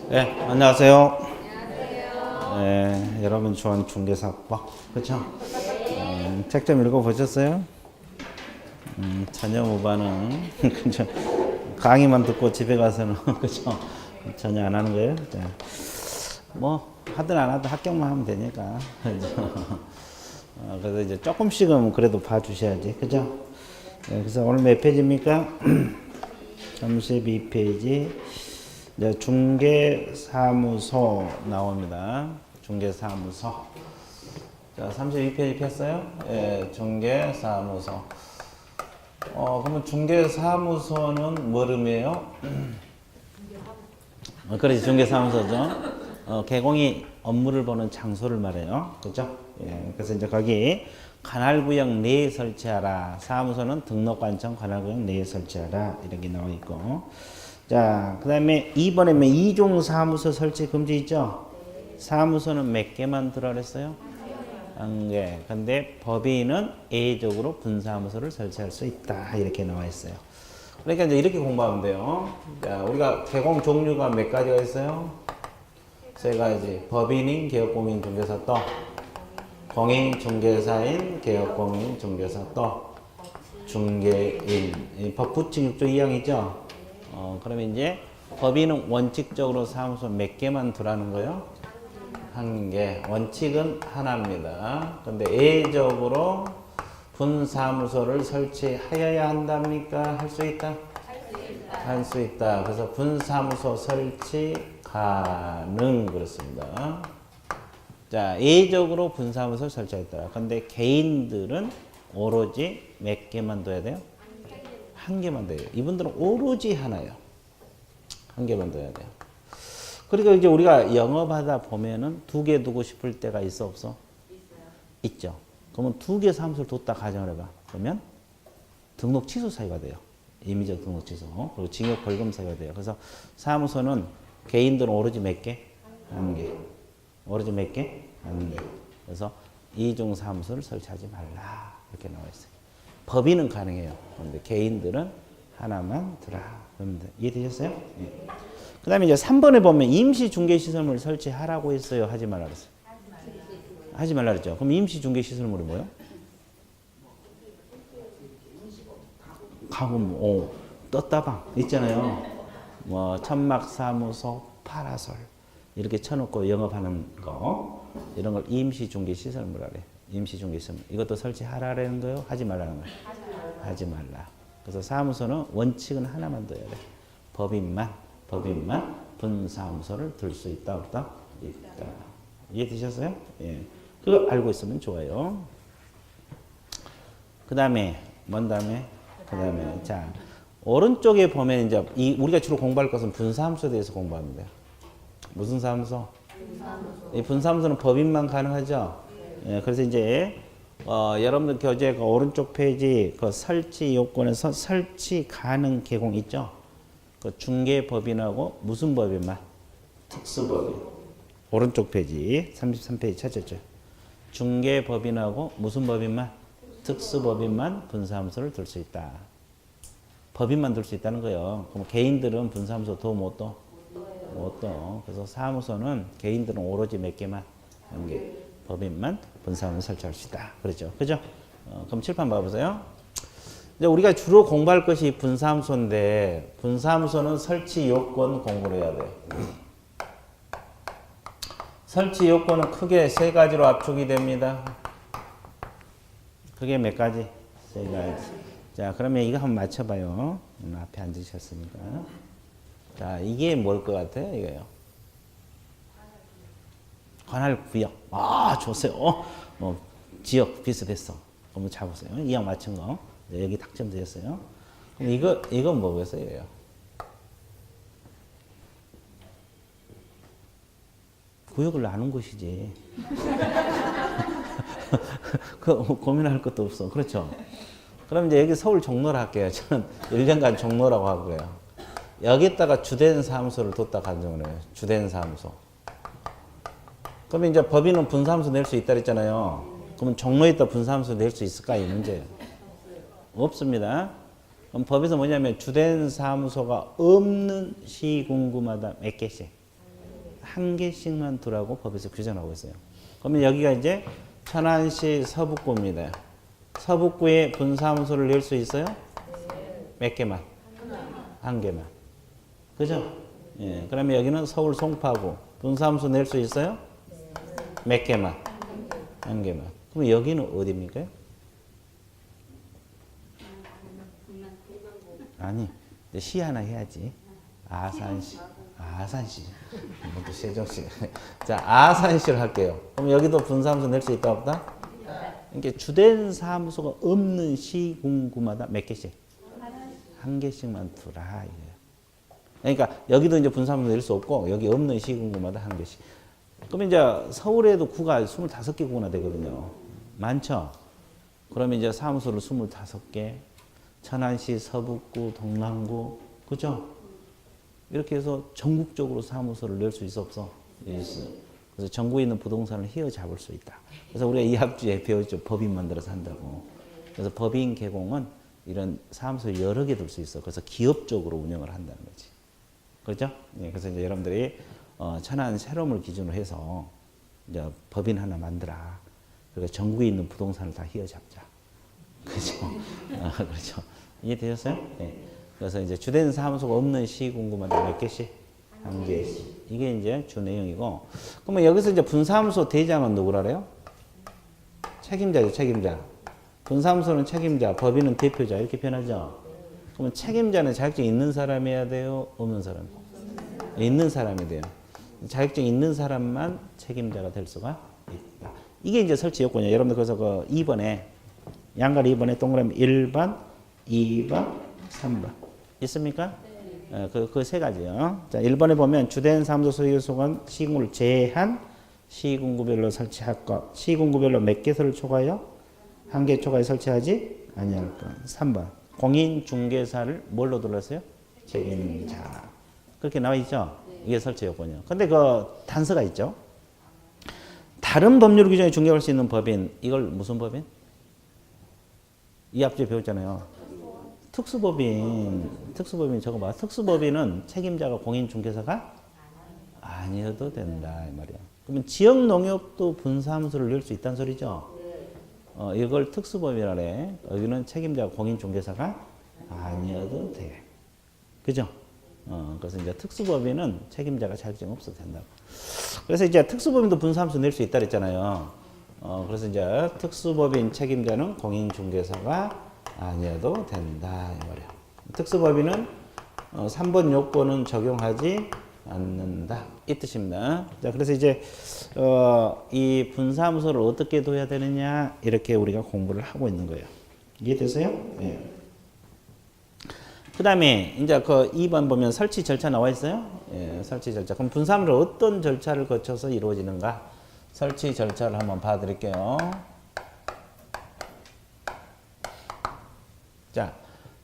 네, 안녕하세요. 네, 여러분 좋아하는 중개사법, 그렇죠? 책 좀 읽어보셨어요? 전혀 무반응. 그죠? 강의만 듣고 집에 가서는 그죠? 전혀 안 하는 거예요. 네. 뭐 하든 안 하든 합격만 하면 되니까. 그죠? 그래서 이제 조금씩은 그래도 봐주셔야지, 그죠? 네, 그래서 오늘 몇 페이지입니까? 32페이지. 이제 중개사무소 나옵니다. 중개사무소. 자, 32페이지 폈어요? 예, 중개사무소. 그러면 중개사무소는 뭐 의미예요? 그렇지, 중개사무소죠. 개공이 업무를 보는 장소를 말해요. 그죠? 예, 그래서 이제 거기 관할구역 내에 설치하라. 사무소는 등록관청 관할구역 내에 설치하라. 이렇게 나와 있고. 자, 그 다음에 2번에 이종 사무소 설치 금지 있죠? 사무소는 몇 개만 들어 그랬어요? 한 개. 근데 법인은 예외적으로 분사무소를 설치할 수 있다. 이렇게 나와 있어요. 그러니까 이제 이렇게 공부하면 돼요. 자, 우리가 개공 종류가 몇 가지가 있어요? 세 가지. 법인인, 개업공인, 중개사 또 공인, 중개사인, 개업공인, 중개사 또 중개인. 법 부칙 6조 2항이죠? 그러면 이제 법인은 원칙적으로 사무소 몇 개만 두라는 거예요? 한 개. 원칙은 하나입니다. 근데 예외적으로 분사무소를 설치하여야 한답니까? 할 수 있다? 할 수 있다. 그래서 분사무소 설치 가능 그렇습니다. 자, 예외적으로 분사무소를 설치했다. 근데 개인들은 오로지 몇 개만 둬야 돼요? 한 개만 돼요. 이분들은 오로지 하나예요. 한 개만 둬야 돼요. 그러니까 이제 우리가 영업하다 보면은 두 개 두고 싶을 때가 있어 없어? 있죠. 그러면 두 개 사무소를 뒀다 가정을 해봐. 그러면 등록 취소 사유가 돼요. 임의적 등록 취소. 그리고 징역 벌금 사유가 돼요. 그래서 사무소는 개인들은 오로지 몇 개? 한 개. 오로지 몇 개? 한 개. 그래서 이종 사무소를 설치하지 말라. 이렇게 나와 있어요. 법인은 가능해요. 그런데 개인들은 하나만 두라. 그러면 이해되셨어요? 예. 그 다음에 이제 3번에 보면 임시중개시설물 설치하라고 했어요? 하지 말라 그랬어요? 하지 말라 그랬죠? 그럼 임시중개시설물이 뭐예요? 가금, 떴다방 있잖아요. 뭐 천막사무소, 파라솔 이렇게 쳐놓고 영업하는 거 이런 걸 임시중개시설물이라 그래요. 임시중개시설물. 이것도 설치하라는 거예요? 하지 말라는 거예요? 하지 말라. 그래서 사무소는 원칙은 하나만 둬야 돼. 법인만 분사무소를 들 수 있다 없다? 있다. 이해되셨어요? 예. 그거 알고 있으면 좋아요. 그 다음에 자 오른쪽에 보면 이제 우리가 주로 공부할 것은 분사무소에 대해서 공부합니다. 무슨 사무소? 이 분사무소는 법인만 가능하죠. 예, 그래서 이제 여러분들 교재 오른쪽 페이지 그 설치 요건에서 설치 가능 개공 있죠. 그 중개법인하고 무슨 법인만? 특수법인. 오른쪽 페이지 33페이지 찾았죠. 중개법인하고 무슨 법인만? 특수법인만 분사무소를 들 수 있다. 법인만 들 수 있다는 거예요. 그럼 개인들은 분사무소 더 못 둬? 못 둬. 그래서 사무소는 개인들은 오로지 몇 개만? 한 개. 법인만 분사무소 설치할 수 있다. 그렇죠. 그죠? 그럼 칠판 봐보세요. 이제 우리가 주로 공부할 것이 분사무소인데 분사무소는 설치 요건 공부를 해야 돼요. 설치 요건은 크게 세 가지로 압축이 됩니다. 그게 몇 가지? 세 가지. 자, 그러면 이거 한번 맞춰봐요. 앞에 앉으셨으니까. 자, 이게 뭘 것 같아요? 이거요. 관할구역. 아, 좋으세요. 지역 비슷했어. 한번 잡으세요. 이왕 맞춘 거. 여기 탁점 되셨어요. 그럼 이건 뭐겠어요? 구역을 나눈 것이지. 고민할 것도 없어. 그렇죠? 그럼 이제 여기 서울 종로를 할게요. 저는 1년간 종로라고 하고요. 여기다가 주된 사무소를 뒀다 가정을 해요. 주된 사무소. 그러면 이제 법인은 분사무소 낼 수 있다 그랬잖아요. 그러면 종로에다 분사무소 낼 수 있을까? 이 문제예요. 없습니다. 그럼 법에서 뭐냐면 주된 사무소가 없는 시군구마다 몇 개씩? 한 개씩만 두라고 법에서 규정하고 있어요. 그러면 여기가 이제 천안시 서북구입니다. 서북구에 분사함수를 낼 수 있어요? 몇 개만? 한 개만. 그죠? 예. 그러면 여기는 서울 송파구. 분사함수 낼 수 있어요? 몇 개만? 한 개만. 그럼 여기는 어디입니까? 아니, 이제 시 하나 해야지. 아산시. 아산시. 이것도 세종시. 자, 아산시를 할게요. 그럼 여기도 분사함수 낼 수 있다, 없다? 이게 주된 사무소가 없는 시군구마다 몇 개씩? 한 개씩만 두라. 이거예요. 그러니까 여기도 이제 분사함수 낼 수 없고, 여기 없는 시군구마다 한 개씩. 그러면 이제 서울에도 구가 25개 구나 되거든요. 많죠? 그러면 이제 사무소를 25개, 천안시, 서북구, 동남구, 그죠? 이렇게 해서 전국적으로 사무소를 낼 수 있어, 없어? 있어. 그래서 전국에 있는 부동산을 휘어잡을 수 있다. 그래서 우리가 이 학주에 배웠죠. 법인 만들어서 한다고. 그래서 법인 개공은 이런 사무소 여러 개 둘 수 있어. 그래서 기업적으로 운영을 한다는 거지. 그렇죠? 예, 그래서 이제 여러분들이 천안 세롬을 기준으로 해서 이제 법인 하나 만들라. 그래서 전국에 있는 부동산을 다 휘어잡자. 그렇죠? 그렇죠. 이해되셨어요? 네. 그래서 이제 주된 사무소가 없는 시군구마다 몇 개씩? 한 개씩. 이게 이제 주 내용이고. 그러면 여기서 이제 분사무소 대장은 누구라래요? 책임자죠, 책임자. 분사무소는 책임자, 법인은 대표자. 이렇게 표현하죠. 그러면 책임자는 자격증 있는 사람이어야 돼요? 없는 사람? 있는 사람이 돼요. 자격증 있는 사람만 책임자가 될 수가 있다. 이게 이제 설치 요건이에요. 여러분들 그래서 그 2번에 양가리 2번에 동그라미 1번, 2번, 3번 있습니까? 네. 그 세 가지요. 자, 1번에 보면 주된 사무소 소유 소관 시군구를 제한 시군구별로 설치할 것. 시군구별로 몇 개소를 초과해요? 한 개 초과해 설치하지 아니할 것. 3번 공인중개사를 뭘로 둘렀어요? 책임자. 그렇게 나와 있죠? 이게 설치 요건이요. 근데 그 단서가 있죠. 다른 법률 규정에 중개할 수 있는 법인, 이걸 무슨 법인? 이 앞주에 배웠잖아요. 특수법인 저거 봐. 특수법인은 책임자가 공인중개사가 아니어도 된다 이 말이야. 그러면 지역농협도 분사함수를 낼 수 있다는 소리죠. 이걸 특수법인이라래. 여기는 책임자가 공인중개사가 아니어도 돼. 그죠? 그래서 이제 특수법인은 책임자가 자격증 없어도 된다고. 그래서 이제 특수법인도 분사함수 낼 수 있다 그랬잖아요. 그래서 이제 특수법인 책임자는 공인중개사가 아니어도 된다 이 말이야. 특수법인은 3번 요건은 적용하지 않는다 이 뜻입니다. 자, 그래서 이제 이 분사함수를 어떻게 둬야 되느냐 이렇게 우리가 공부를 하고 있는 거예요. 이해되세요? 네. 그 다음에 이제 그 2번 보면 설치 절차 나와 있어요. 예, 설치 절차. 그럼 분사함수를 어떤 절차를 거쳐서 이루어지는가? 설치 절차를 한번 봐드릴게요. 자,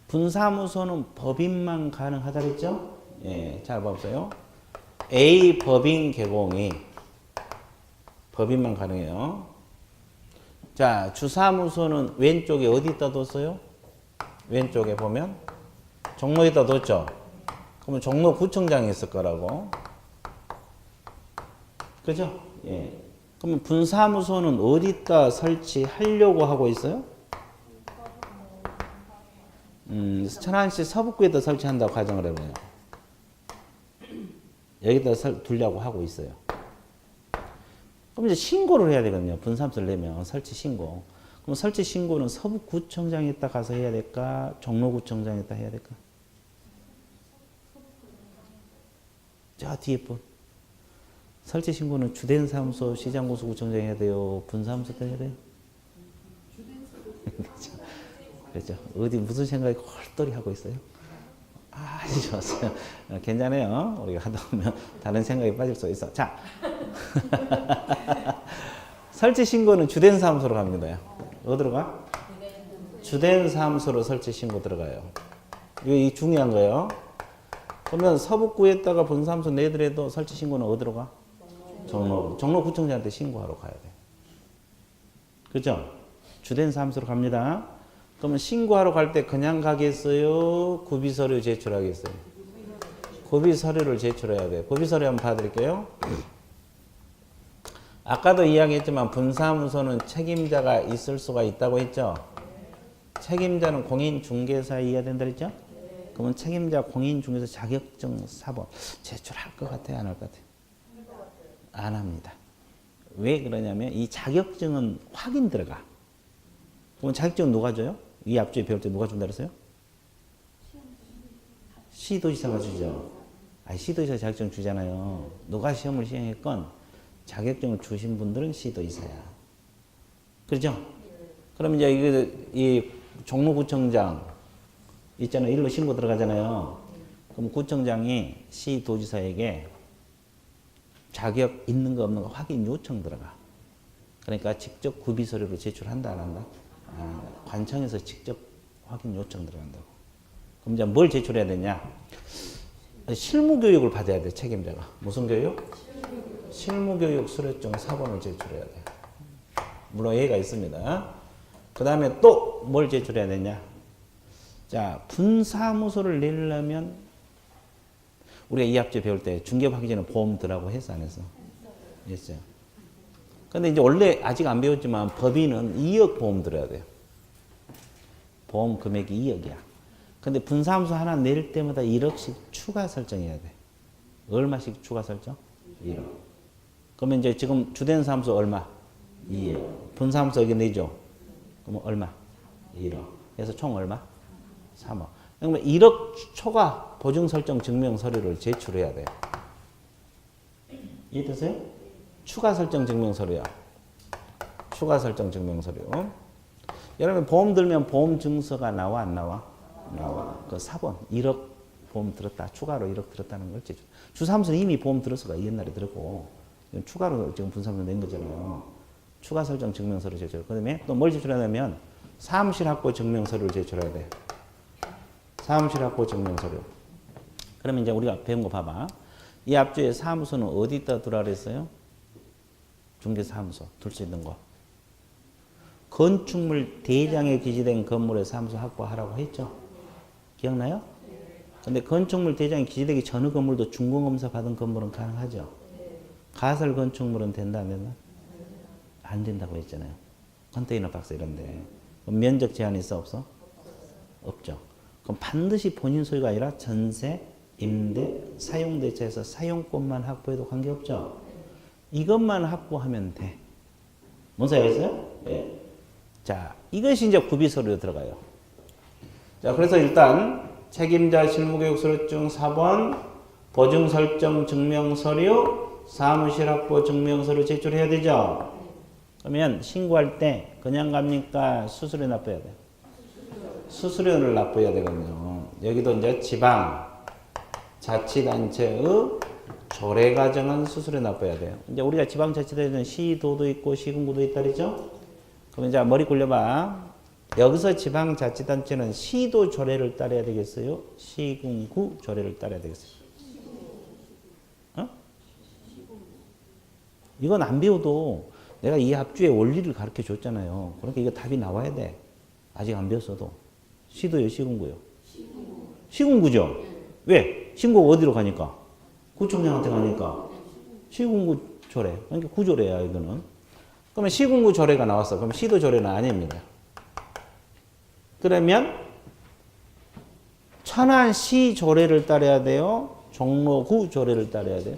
분사무소는 법인만 가능하다 그랬죠? 예, 잘 봐보세요. A 법인 개공이 법인만 가능해요. 자, 주사무소는 왼쪽에 어디다 뒀어요? 왼쪽에 보면 종로에다 뒀죠? 그러면 종로구청장이 있을 거라고. 그죠? 예. 그러면 분사무소는 어디다 설치하려고 하고 있어요? 천안시 서북구에다 설치한다고 가정을 해봐요. 여기다 두려고 하고 있어요. 그럼 이제 신고를 해야 되거든요. 분사함수를 내면 설치 신고. 그럼 설치 신고는 서북구청장에다 가서 해야 될까? 종로구청장에다 해야 될까? 저 뒤에 분. 설치 신고는 주된 사무소 시장고수구청장 해야 돼요? 분사함수 때 해야 돼요? 그렇죠. 어디 무슨 생각이 홀똘히 하고 있어요? 아주 좋았어요. 괜찮아요. 우리가 하다 보면 다른 생각이 빠질 수 있어. 자, 설치 신고는 주된 사무소로 갑니다. 어디로 가? 주된 사무소로 설치 신고 들어가요. 이거 중요한 거예요. 그러면 서북구에다가 분사무소 내더라도 설치 신고는 어디로 가? 종로구청장한테 신고하러 가야 돼. 그죠? 주된 사무소로 갑니다. 그러면 신고하러 갈 때 그냥 가겠어요? 구비서류 제출하겠어요? 구비 서류를 제출해야 돼요. 구비 서류 한번 봐드릴게요. 아까도 이야기했지만 분사무소는 책임자가 있을 수가 있다고 했죠. 책임자는 공인중개사이어야 된다 그랬죠. 그러면 책임자 공인중개사 자격증 사본 제출할 것 같아요? 안 할 것 같아요? 안 합니다. 왜 그러냐면 이 자격증은 확인 들어가. 그럼 자격증은 누가 줘요? 이 앞주에 배울 때 누가 준다 그랬어요? 시도지사가 주죠. 시도지사 자격증 주잖아요. 누가 시험을 시행했건 자격증을 주신 분들은 시도지사야. 그렇죠? 그럼 이제 이 종로구청장 있잖아요. 일로 신고 들어가잖아요. 그럼 구청장이 시도지사에게 자격 있는 거 없는 거 확인 요청 들어가. 그러니까 직접 구비 서류를 제출한다 안 한다? 관청에서 직접 확인 요청 들어간다고. 그럼 이제 뭘 제출해야 되냐? 실무 교육을 받아야 돼, 책임자가. 무슨 교육? 실무 교육 수료증 사본을 제출해야 돼. 물론 예가 있습니다. 그 다음에 또 뭘 제출해야 되냐? 자, 분사무소를 내려면 우리가 이 앞제 배울 때 중개하기 전에 보험 들라고 했어, 안 했어? 했어요. 근데 이제 원래 아직 안 배웠지만 법인은 2억 보험 들어야 돼요. 보험 금액이 2억이야. 근데 분사무소 하나 낼 때마다 1억씩 추가 설정해야 돼. 얼마씩 추가 설정? 1억. 그러면 이제 지금 주된 사무소 얼마? 2억. 분사무소 여기 내죠? 그러면 얼마? 1억. 그래서 총 얼마? 3억. 그러면 1억 초과 보증 설정 증명 서류를 제출해야 돼요. 이해되세요? 추가 설정 증명 서류야. 추가 설정 증명 서류. 여러분 보험 들면 보험 증서가 나와 안 나와? 나와. 그 사본 1억 보험 들었다. 추가로 1억 들었다는 걸 제출. 주사무소는 이미 보험 들었어가 옛날에 들었고 추가로 지금 분사무소 낸 거잖아요. 추가 설정 증명 서류 제출. 그다음에 또 뭘 제출하냐면 사무실 확보 증명 서류를 제출해야 돼. 사무실 확보 증명 서류. 그러면 이제 우리가 배운 거 봐봐. 이 앞주에 사무소는 어디다 두라 그랬어요? 중개사무소 둘 수 있는 거. 건축물 대장에 기재된 건물에 사무소 확보하라고 했죠. 기억나요? 근데 건축물 대장에 기재되기 전의 건물도 준공검사 받은 건물은 가능하죠. 가설 건축물은 된다 안 된다? 안 된다고 했잖아요. 컨테이너 박스 이런데. 그럼 면적 제한이 있어 없어? 없죠. 그럼 반드시 본인 소유가 아니라 전세, 임대, 사용대차에서 사용권만 확보해도 관계없죠. 이것만 확보하면 돼. 뭔 사유가 있어요? 네. 자, 이것이 이제 구비서류로 들어가요. 자, 그래서 일단 책임자 실무교육 서류증 4번, 보증 설정 증명 서류, 사무실 확보 증명 서류 제출해야 되죠. 그러면 신고할 때 그냥 갑니까? 수수료 납부해야 돼요. 수수료를 납부해야 되거든요. 여기도 이제 지방 자치단체의 조례 가정은 수수료 납부해야 돼요. 이제 우리가 지방자치단체는 시도도 있고 시군구도 있다 그러죠? 그럼 이제 머리 굴려봐. 여기서 지방자치단체는 시도 조례를 따라야 되겠어요? 시군구 조례를 따라야 되겠어요? 어? 이건 안 배워도 내가 이 합주의 원리를 가르쳐 줬잖아요. 그러니까 이거 답이 나와야 돼. 아직 안 배웠어도. 시도요, 시군구요? 시군구죠? 왜? 신고가 어디로 가니까? 구청장한테 가니까. 시군구 조례. 그러니까 구조례야, 이거는. 그러면 시군구 조례가 나왔어. 그럼 시도 조례는 아닙니다. 그러면 천안시 조례를 따라야 돼요? 종로구 조례를 따라야 돼요?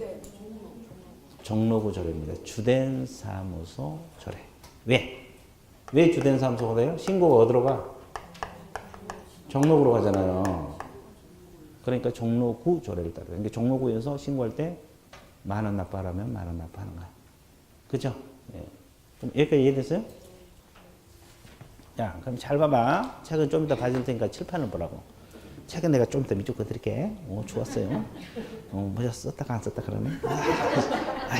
종로구 조례입니다. 주된 사무소 조례. 왜? 왜 주된 사무소가 돼요? 신고가 어디로 가? 종로구로 가잖아요. 그러니까 종로구 조례를 따라요. 그러니까 종로구에서 신고할 때 10,000원 납부하라면 10,000원 납부하는 거야. 그죠? 네. 그럼 여기까지 이해됐어요? 자, 그럼 잘 봐봐. 책은 좀 이따 봐줄 테니까 칠판을 보라고. 책은 내가 좀 이따 밑줄 그어드릴게. 좋았어요. 뭐야, 썼다가 안 썼다 그러네.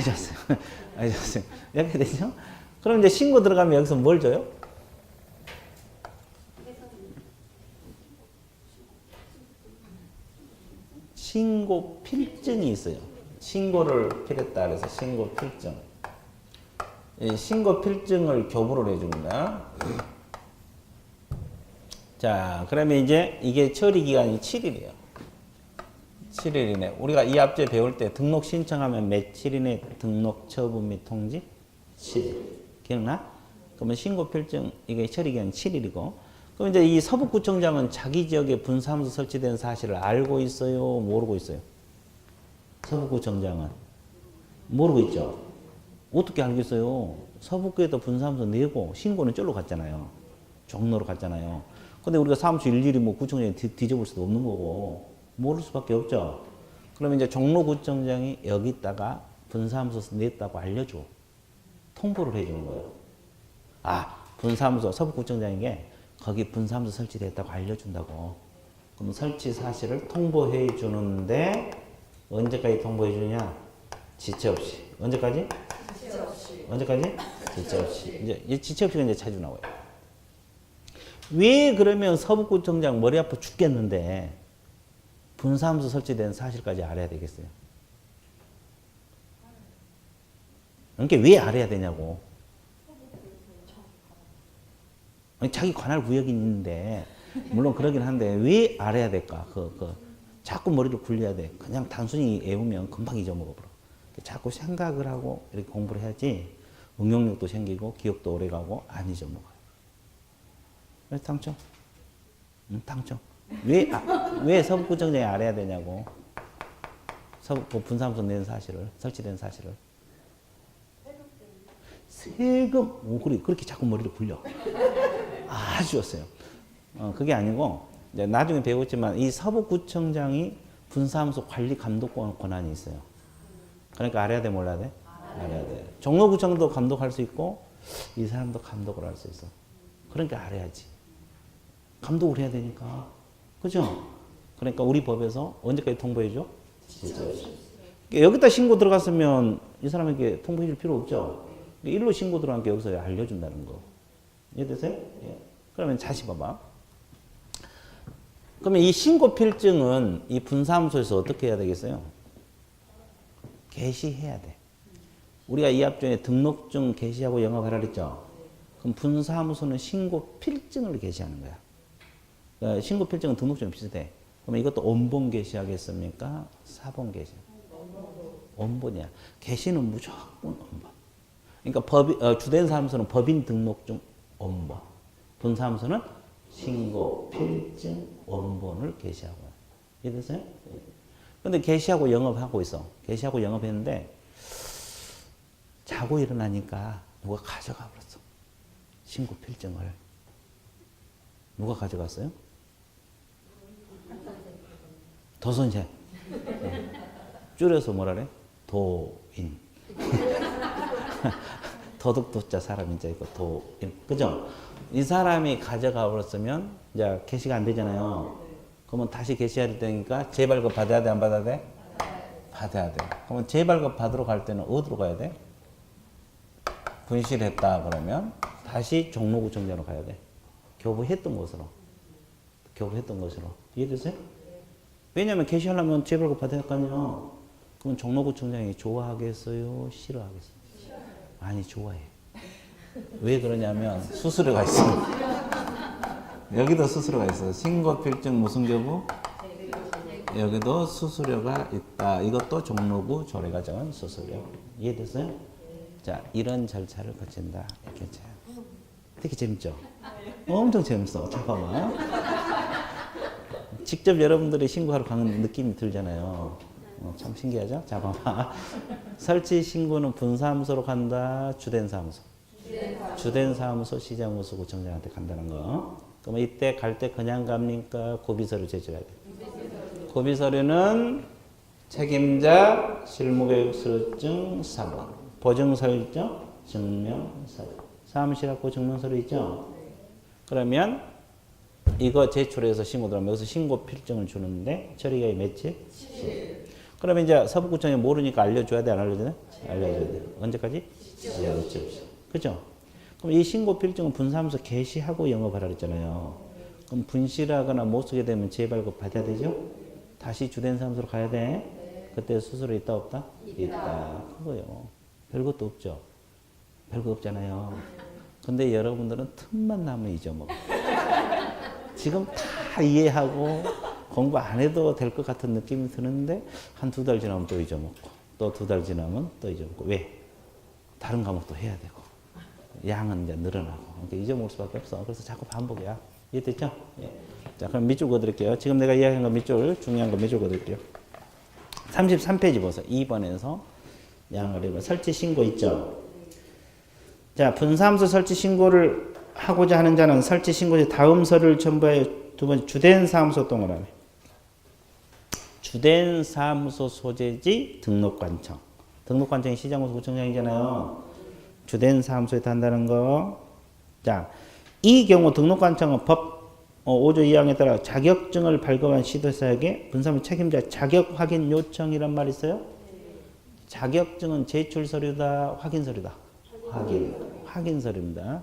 좋았어요. 좋았어요. 이렇게 되죠? 그럼 이제 신고 들어가면 여기서 뭘 줘요? 신고 필증이 있어요. 신고를 필했다 그래서 신고 필증. 이 신고 필증을 교부를 해줍니다. 자, 그러면 이제 이게 처리 기간이 7일이에요. 7일 이내. 우리가 이 앞제 배울 때 등록 신청하면 며칠 이내 등록 처분 및 통지? 7일. 기억나? 그러면 신고 필증 이게 처리 기간 7일이고. 그럼 이제 이 서북구청장은 자기 지역에 분사무소 설치된 사실을 알고 있어요? 모르고 있어요? 서북구청장은 모르고 있죠. 어떻게 알겠어요? 서북구에다 분사무소 내고 신고는 쫄로 갔잖아요. 종로로 갔잖아요. 근데 우리가 사무소 일일이 뭐 구청장이 뒤져볼 수도 없는 거고 모를 수밖에 없죠. 그러면 이제 종로구청장이 여기다가 분사무소 냈다고 알려줘. 통보를 해주는 거예요. 아, 분사무소 서북구청장에게 거기 분사무소 설치됐다고 알려준다고. 그럼 설치 사실을 통보해 주는데 언제까지 통보해 주냐? 지체 없이. 언제까지? 지체 없이. 언제까지? 지체 없이. 이제 지체 없이가 이제 자주 나와요. 왜 그러면 서북구청장 머리 아파 죽겠는데 분사무소 설치된 사실까지 알아야 되겠어요? 그러니까 왜 알아야 되냐고. 아니, 자기 관할 구역이 있는데 물론 그러긴 한데 왜 알아야 될까? 자꾸 머리를 굴려야 돼. 그냥 단순히 외우면 금방 잊어먹어버려. 자꾸 생각을 하고 이렇게 공부를 해야지 응용력도 생기고 기억도 오래가고 안 잊어먹어요. 그래서 당첨. 당첨. 왜 서북구청장이 알아야 되냐고. 서북구 분사무소 낸 사실을, 설치된 사실을. 세금. 그래. 그렇게 자꾸 머리를 굴려. 아주 좋았어요. 그게 아니고, 이제 나중에 배우겠지만, 이 서북구청장이 분사무소 관리 감독 권한이 있어요. 그러니까 알아야 돼, 몰라야 돼? 알아야 돼. 종로구청도 감독할 수 있고, 이 사람도 감독을 할 수 있어. 그러니까 알아야지. 감독을 해야 되니까. 그죠? 그러니까 우리 법에서 언제까지 통보해줘? 여기다 신고 들어갔으면 이 사람에게 통보해 줄 필요 없죠? 일로 신고 들어간 게 여기서 알려준다는 거. 이해되세요? 예. 그러면 다시 봐봐. 그러면 이 신고 필증은 이 분사무소에서 어떻게 해야 되겠어요? 게시해야 돼. 우리가 이 앞전에 등록증 게시하고 영업하라 그랬죠? 그럼 분사무소는 신고 필증을 게시하는 거야. 그러니까 신고 필증은 등록증이 비슷해. 그러면 이것도 원본 게시하겠습니까? 사본 게시. 원본이야. 게시는 무조건 원본. 그러니까 주된 사무소는 법인 등록증 원본. 분사무소는 신고 필증 원본을 게시하고. 이해되세요? 근데 게시하고 영업하고 있어. 게시하고 영업했는데 자고 일어나니까 누가 가져가 버렸어. 신고 필증을. 누가 가져갔어요? 도선생. 줄여서 뭐라 그래? 도인. 도둑도자 사람인자 이거 도인. 그죠? 이 사람이 가져가 버렸으면 이제 게시가 안 되잖아요. 그러면 다시 게시해야 되니까 재발급 받아야 돼, 안 받아야 돼? 받아야 돼. 그러면 재발급 받으러 갈 때는 어디로 가야 돼? 분실했다 그러면 다시 종로구청장으로 가야 돼. 교부했던 곳으로. 교부했던 곳으로. 이해되세요? 왜냐면 게시하려면 재발급 받아야 할 거 아니에요. 그럼 종로구청장이 좋아하겠어요? 싫어하겠어요? 많이 좋아해. 왜 그러냐면 수수료가 있어. 여기도 수수료가 있어. 신고필증 무슨 교부? 여기도 수수료가 있다. 이것도 종로구 조례가 정한 수수료. 이해됐어요? 자, 이런 절차를 거친다. 이렇게 되게 재밌죠? 엄청 재밌어. 잠깐만. 직접 여러분들이 신고하러 가는 느낌이 들잖아요. 참 신기하죠? 자, 봐봐. 설치 신고는 분사무소로 간다. 주된 사무소. 주된 사무소, 시장무소, 구청장한테 간다는 거. 그러면 이때 갈 때 그냥 갑니까? 고비서류 제출해야 돼. 고비서류는 책임자, 실무교육서증 4번. 보증설정, 증명서류. 사무실하고 증명서류 있죠? 그러면 이거 제출해서 신고 들어가면 여기서 신고 필증을 주는데 처리가 며칠? 7일. 그러면 이제 서북구청이 모르니까 알려줘야 돼, 안 알려줘야 돼? 알려줘야 돼. 언제까지? 7일. 그죠? 그럼 이 신고 필증은 분사무소 게시하고 영업하라 그랬잖아요. 그럼 분실하거나 못 쓰게 되면 재발급 받아야 되죠? 다시 주된 사무소로 가야 돼? 그때 수수료 있다 없다? 있다. 그거요. 별것도 없죠? 별거 없잖아요. 근데 여러분들은 틈만 나면 잊어먹어. 지금 다 이해하고 공부 안 해도 될 것 같은 느낌이 드는데 한 2달 지나면 또 잊어먹고 또 2달 지나면 또 잊어먹고 왜? 다른 과목도 해야 되고 양은 이제 늘어나고 그러니까 잊어먹을 수밖에 없어. 그래서 자꾸 반복이야. 이해됐죠? 예. 자, 그럼 밑줄 그어드릴게요. 지금 내가 이야기한 거 밑줄, 중요한 거 밑줄 그어드릴게요. 33페이지 보세요. 2번에서 양을 읽어. 설치 신고 있죠? 자, 분사함수 설치 신고를 하고자 하는 자는 설치 신고지 다음 서류를 첨부하여 두 번째 주된 사무소 동그라미. 주된 사무소 소재지 등록관청. 등록관청이 시장구수 구청장이잖아요. 주된 사무소에 단다는 거. 자, 이 경우 등록관청은 법 5조 2항에 따라 자격증을 발급한 시도사에게 분사무 책임자 자격 확인 요청이란 말이 있어요. 자격증은 제출 서류다, 확인 서류다. 확인 서류입니다.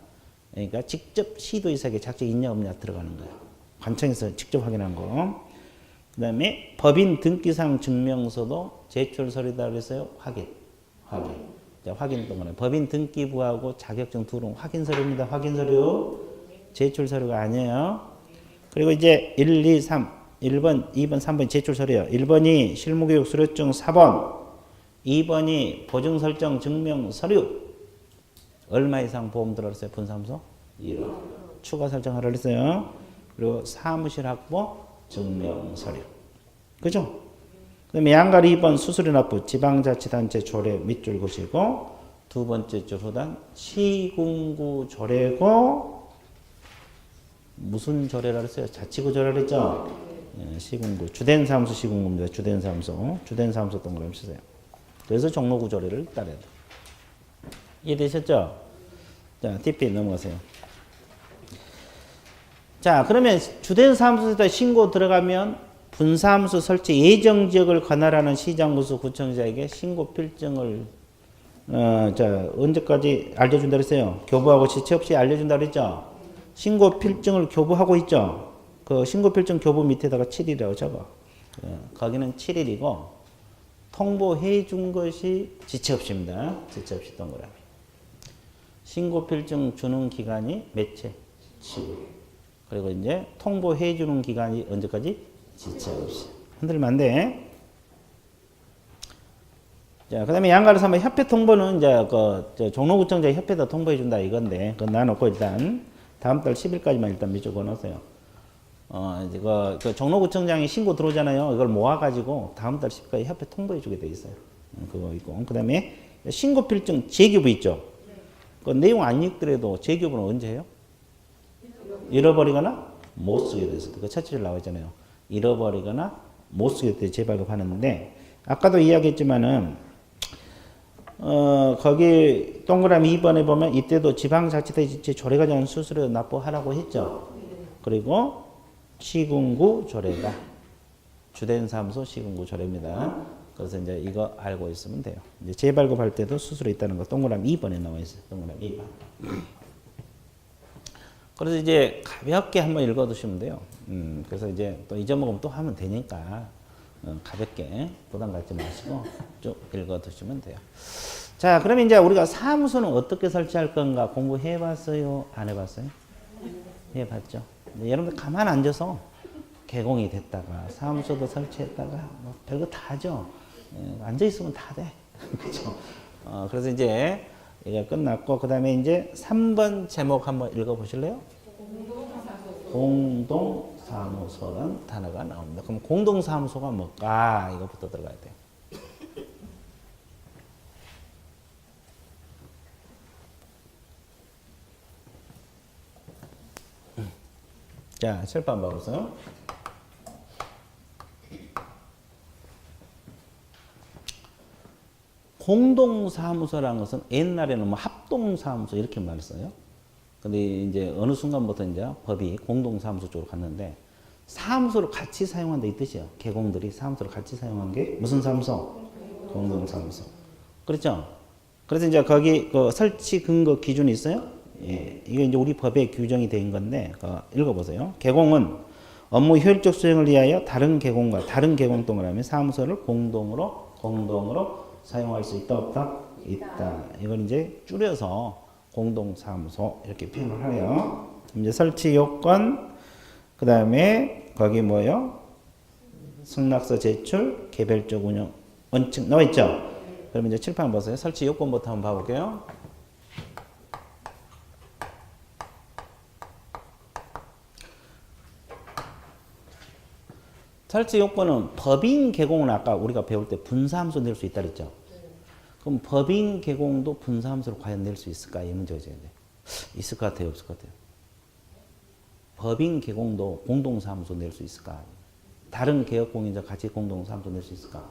그러니까 직접 시도의사에게 자격증 있냐 없냐 들어가는 거예요. 관청에서 직접 확인한 거. 그 다음에 법인 등기상 증명서도 제출 서류다 그랬어요. 확인. 자, 확인 동안에 법인 등기부하고 자격증 둘은 확인 서류입니다. 확인 서류. 제출 서류가 아니에요. 그리고 이제 1, 2, 3, 1번, 2번, 3번 제출 서류요. 1번이 실무교육 수료증 4번, 2번이 보증 설정 증명 서류. 얼마 이상 보험 들어갔어요? 분사무소? 1억. 추가 설정하라 그랬어요. 그리고 사무실 확보 증명 서류. 그죠? 그 다음에 양갈 2번 수수료 납부 지방자치단체 조례 밑줄 보시고 두 번째 줄 후단 시군구 조례고 무슨 조례라 그랬어요? 자치구 조례라 그랬죠? 예, 시군구. 주된 사무소 시군구입니다. 주된 사무소 동그라미 쓰세요. 그래서 종로구 조례를 따라야 돼. 이해되셨죠? 자, TP 넘어가세요. 자, 그러면 주된 사무소에다 신고 들어가면 분사무소 설치 예정지역을 관할하는 시장구수 구청장에게 신고 필증을 자, 언제까지 알려준다 그랬어요? 교부하고 지체 없이 알려준다 그랬죠? 신고 필증을 교부하고 있죠? 그 신고 필증 교부 밑에다가 7일이라고 적어. 거기는 7일이고 통보해 준 것이 지체 없이입니다. 지체 없이 동그라미. 신고 필증 주는 기간이 며칠? 7일. 그리고 이제 통보해 주는 기간이 언제까지? 지체 없이. 흔들면 안 돼. 자, 그 다음에 양가를 삼아 협회 통보는 이제 종로구청장 협회에다 통보해 준다 이건데, 그건 놔놓고 일단 다음 달 10일까지만 일단 밑줄 그어놓으세요. 이제 그 종로구청장이 신고 들어오잖아요. 이걸 모아가지고 다음 달 10일까지 협회 통보해 주게 돼 있어요. 그거 있고. 그 다음에 신고 필증 재교부 있죠. 그 내용 안 읽더라도 재교부는 언제 해요? 잃어버리거나 못 쓰게 됐을 때. 그 첫째 줄 나와 있잖아요. 잃어버리거나 못 쓰게 될 때 재발급하는데, 아까도 이야기했지만은, 거기 동그라미 2번에 보면 이때도 지방자치단체 조례가 정한 수수료 납부하라고 했죠. 그리고 시군구 조례가 주된 사무소 시군구 조례입니다. 그래서 이제 이거 알고 있으면 돼요. 이제 재발급할 때도 수수료 있다는 거 동그라미 2번에 나와 있어요. 동그라미 2번. 그래서 이제 가볍게 한번 읽어두시면 돼요. 그래서 이제 또 잊어먹으면 또 하면 되니까 가볍게 부담 갖지 마시고 쭉 읽어두시면 돼요. 자, 그러면 이제 우리가 사무소는 어떻게 설치할 건가 공부해봤어요? 안 해봤어요? 해봤죠. 여러분들 가만 앉아서 개공이 됐다가 사무소도 설치했다가 뭐 별거 다 하죠. 앉아있으면 다 돼. 그죠? 그래서 이제 이게 끝났고, 그 다음에 이제 3번 제목 한번 읽어보실래요? 공동사무소라는 단어가 나옵니다. 그럼 공동사무소가 뭘까? 이거부터 들어가야 돼요. 자, 칠판 봐보세요. 공동사무소라는 것은 옛날에는 뭐 합동사무소 이렇게 말을 써요. 근데 이제 어느 순간부터 이제 법이 공동사무소 쪽으로 갔는데, 사무소를 같이 사용한다 이 뜻이에요. 개공들이 사무소를 같이 사용한 게 무슨 사무소? 공동사무소. 그렇죠? 그래서 이제 거기 그 설치 근거 기준이 있어요. 예, 이게 이제 우리 법에 규정이 된 건데, 읽어보세요. 개공은 업무 효율적 수행을 위하여 다른 개공과 다른 개공 동그라미 사무소를 공동으로 사용할 수 있다 없다? 있다. 이걸 이제 줄여서 공동사무소 이렇게 표현을 해요. 이제 설치 요건, 그 다음에 거기 뭐요? 승낙서 제출, 개별적 운영 원칙 나와 있죠? 그럼 이제 칠판 보세요. 설치 요건부터 한번 봐볼게요. 설치 요건은 법인 개공은 아까 우리가 배울 때 분사함수 낼 수 있다 그랬죠? 그럼 법인 개공도 분사함수로 과연 낼 수 있을까? 이 문제가 이제 있을 것 같아요? 없을 것 같아요? 법인 개공도 공동사무소 낼 수 있을까? 다른 개업공인자 같이 공동사무소 낼 수 있을까?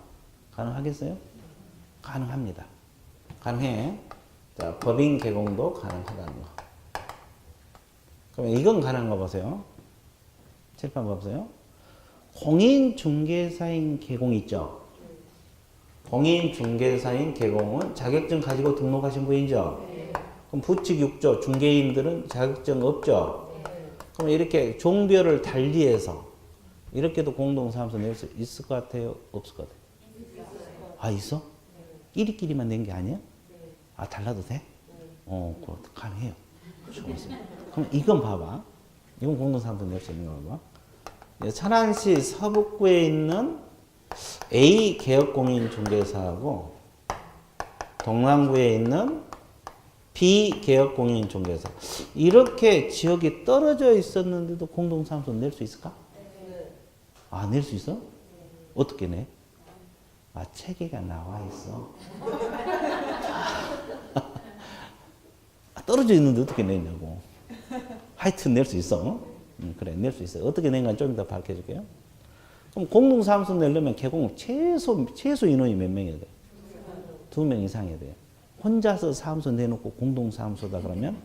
가능하겠어요? 가능합니다. 가능해. 자, 법인 개공도 가능하다는 거. 그러면 이건 가능한 거 보세요. 칠판 보세요. 공인중개사인 개공 있죠? 공인중개사인 개공은 자격증 가지고 등록하신 분이죠? 그럼 부칙 6조 중개인들은 자격증 없죠? 그럼 이렇게 종별을 달리해서 이렇게도 공동사무소 낼 수 있을 것 같아요? 없을 것 같아요? 아, 있어? 끼리끼리만 낸 게 아니야? 아, 달라도 돼? 그거 가능해요. 좋았어요. 그럼 이건 봐봐. 이건 공동사무소 낼 수 있는 거 봐봐. 천안시 서북구에 있는 A 개업공인중개사하고 동남구에 있는 B 개업공인중개사 이렇게 지역이 떨어져 있었는데도 공동사무소 낼 수 있을까? 아, 낼 수 있어? 어떻게 내? 아, 체계가 나와 있어. 떨어져 있는데 어떻게 내냐고. 하여튼 낼 수 있어. 그래, 낼 수 있어요. 어떻게 낸건 좀 이따 밝혀 줄게요. 그럼 공동사무소 내려면 개공 최소 인원이 몇 명이어야 돼? 2명 이상이어야 돼요. 혼자서 사무소 내놓고 공동사무소다 그러면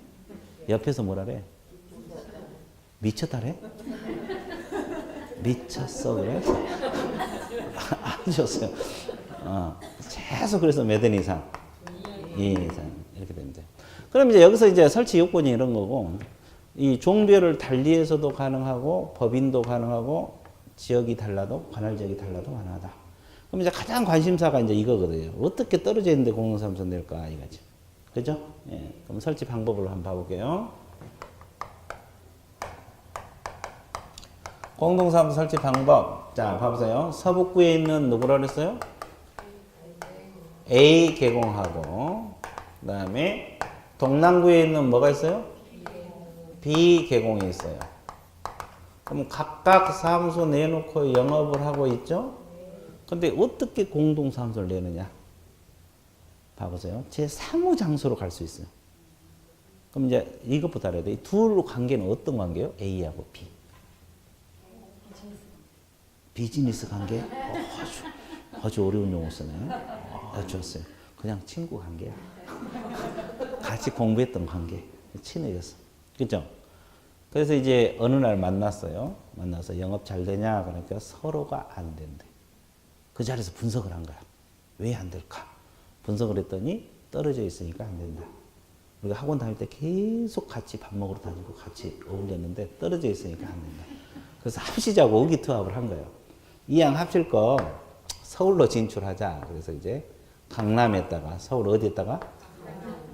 옆에서 뭐라 그래? 미쳤다래? 미쳤어 그래? 아주 좋았어요. 최소 그래서 몇 인 이상? 2인 이상 이렇게 됩니다. 그럼 이제 여기서 이제 설치 요건이 이런 거고 이 종별을 달리해서도 가능하고 법인도 가능하고 지역이 달라도 관할 지역이 달라도 가능하다. 그럼 이제 가장 관심사가 이제 이거거든요. 어떻게 떨어져 있는데 공동사무소 낼까 이거죠. 그죠? 예. 그럼 설치 방법을 한번 봐볼게요. 공동사무소 설치 방법. 자, 봐보세요. 서북구에 있는 누구라 그랬어요? A 개공하고 그 다음에 동남구에 있는 뭐가 있어요? B 개공이 있어요. 그럼 각각 사무소 내놓고 영업을 하고 있죠? 근데 어떻게 공동사무소를 내느냐? 봐보세요. 제 사무장소로 갈 수 있어요. 그럼 이제 이것부터 알아야 돼. 이 둘 관계는 어떤 관계예요? A하고 B. 비즈니스 관계? 아주 어려운 용어 쓰네. 좋았어요. 그냥 친구 관계야. 같이 공부했던 관계. 친해졌어. 그죠? 그래서 이제 어느 날 만났어요. 만나서 영업 잘 되냐? 그러니까 서로가 안 된대. 그 자리에서 분석을 한 거야. 왜 안 될까? 분석을 했더니 떨어져 있으니까 안 된다. 우리가 학원 다닐 때 계속 같이 밥 먹으러 다니고 같이 어울렸는데 떨어져 있으니까 안 된다. 그래서 합시자고 의기투합을 한 거예요. 이왕 합칠 거 서울로 진출하자. 그래서 이제 강남에다가 서울 어디에다가?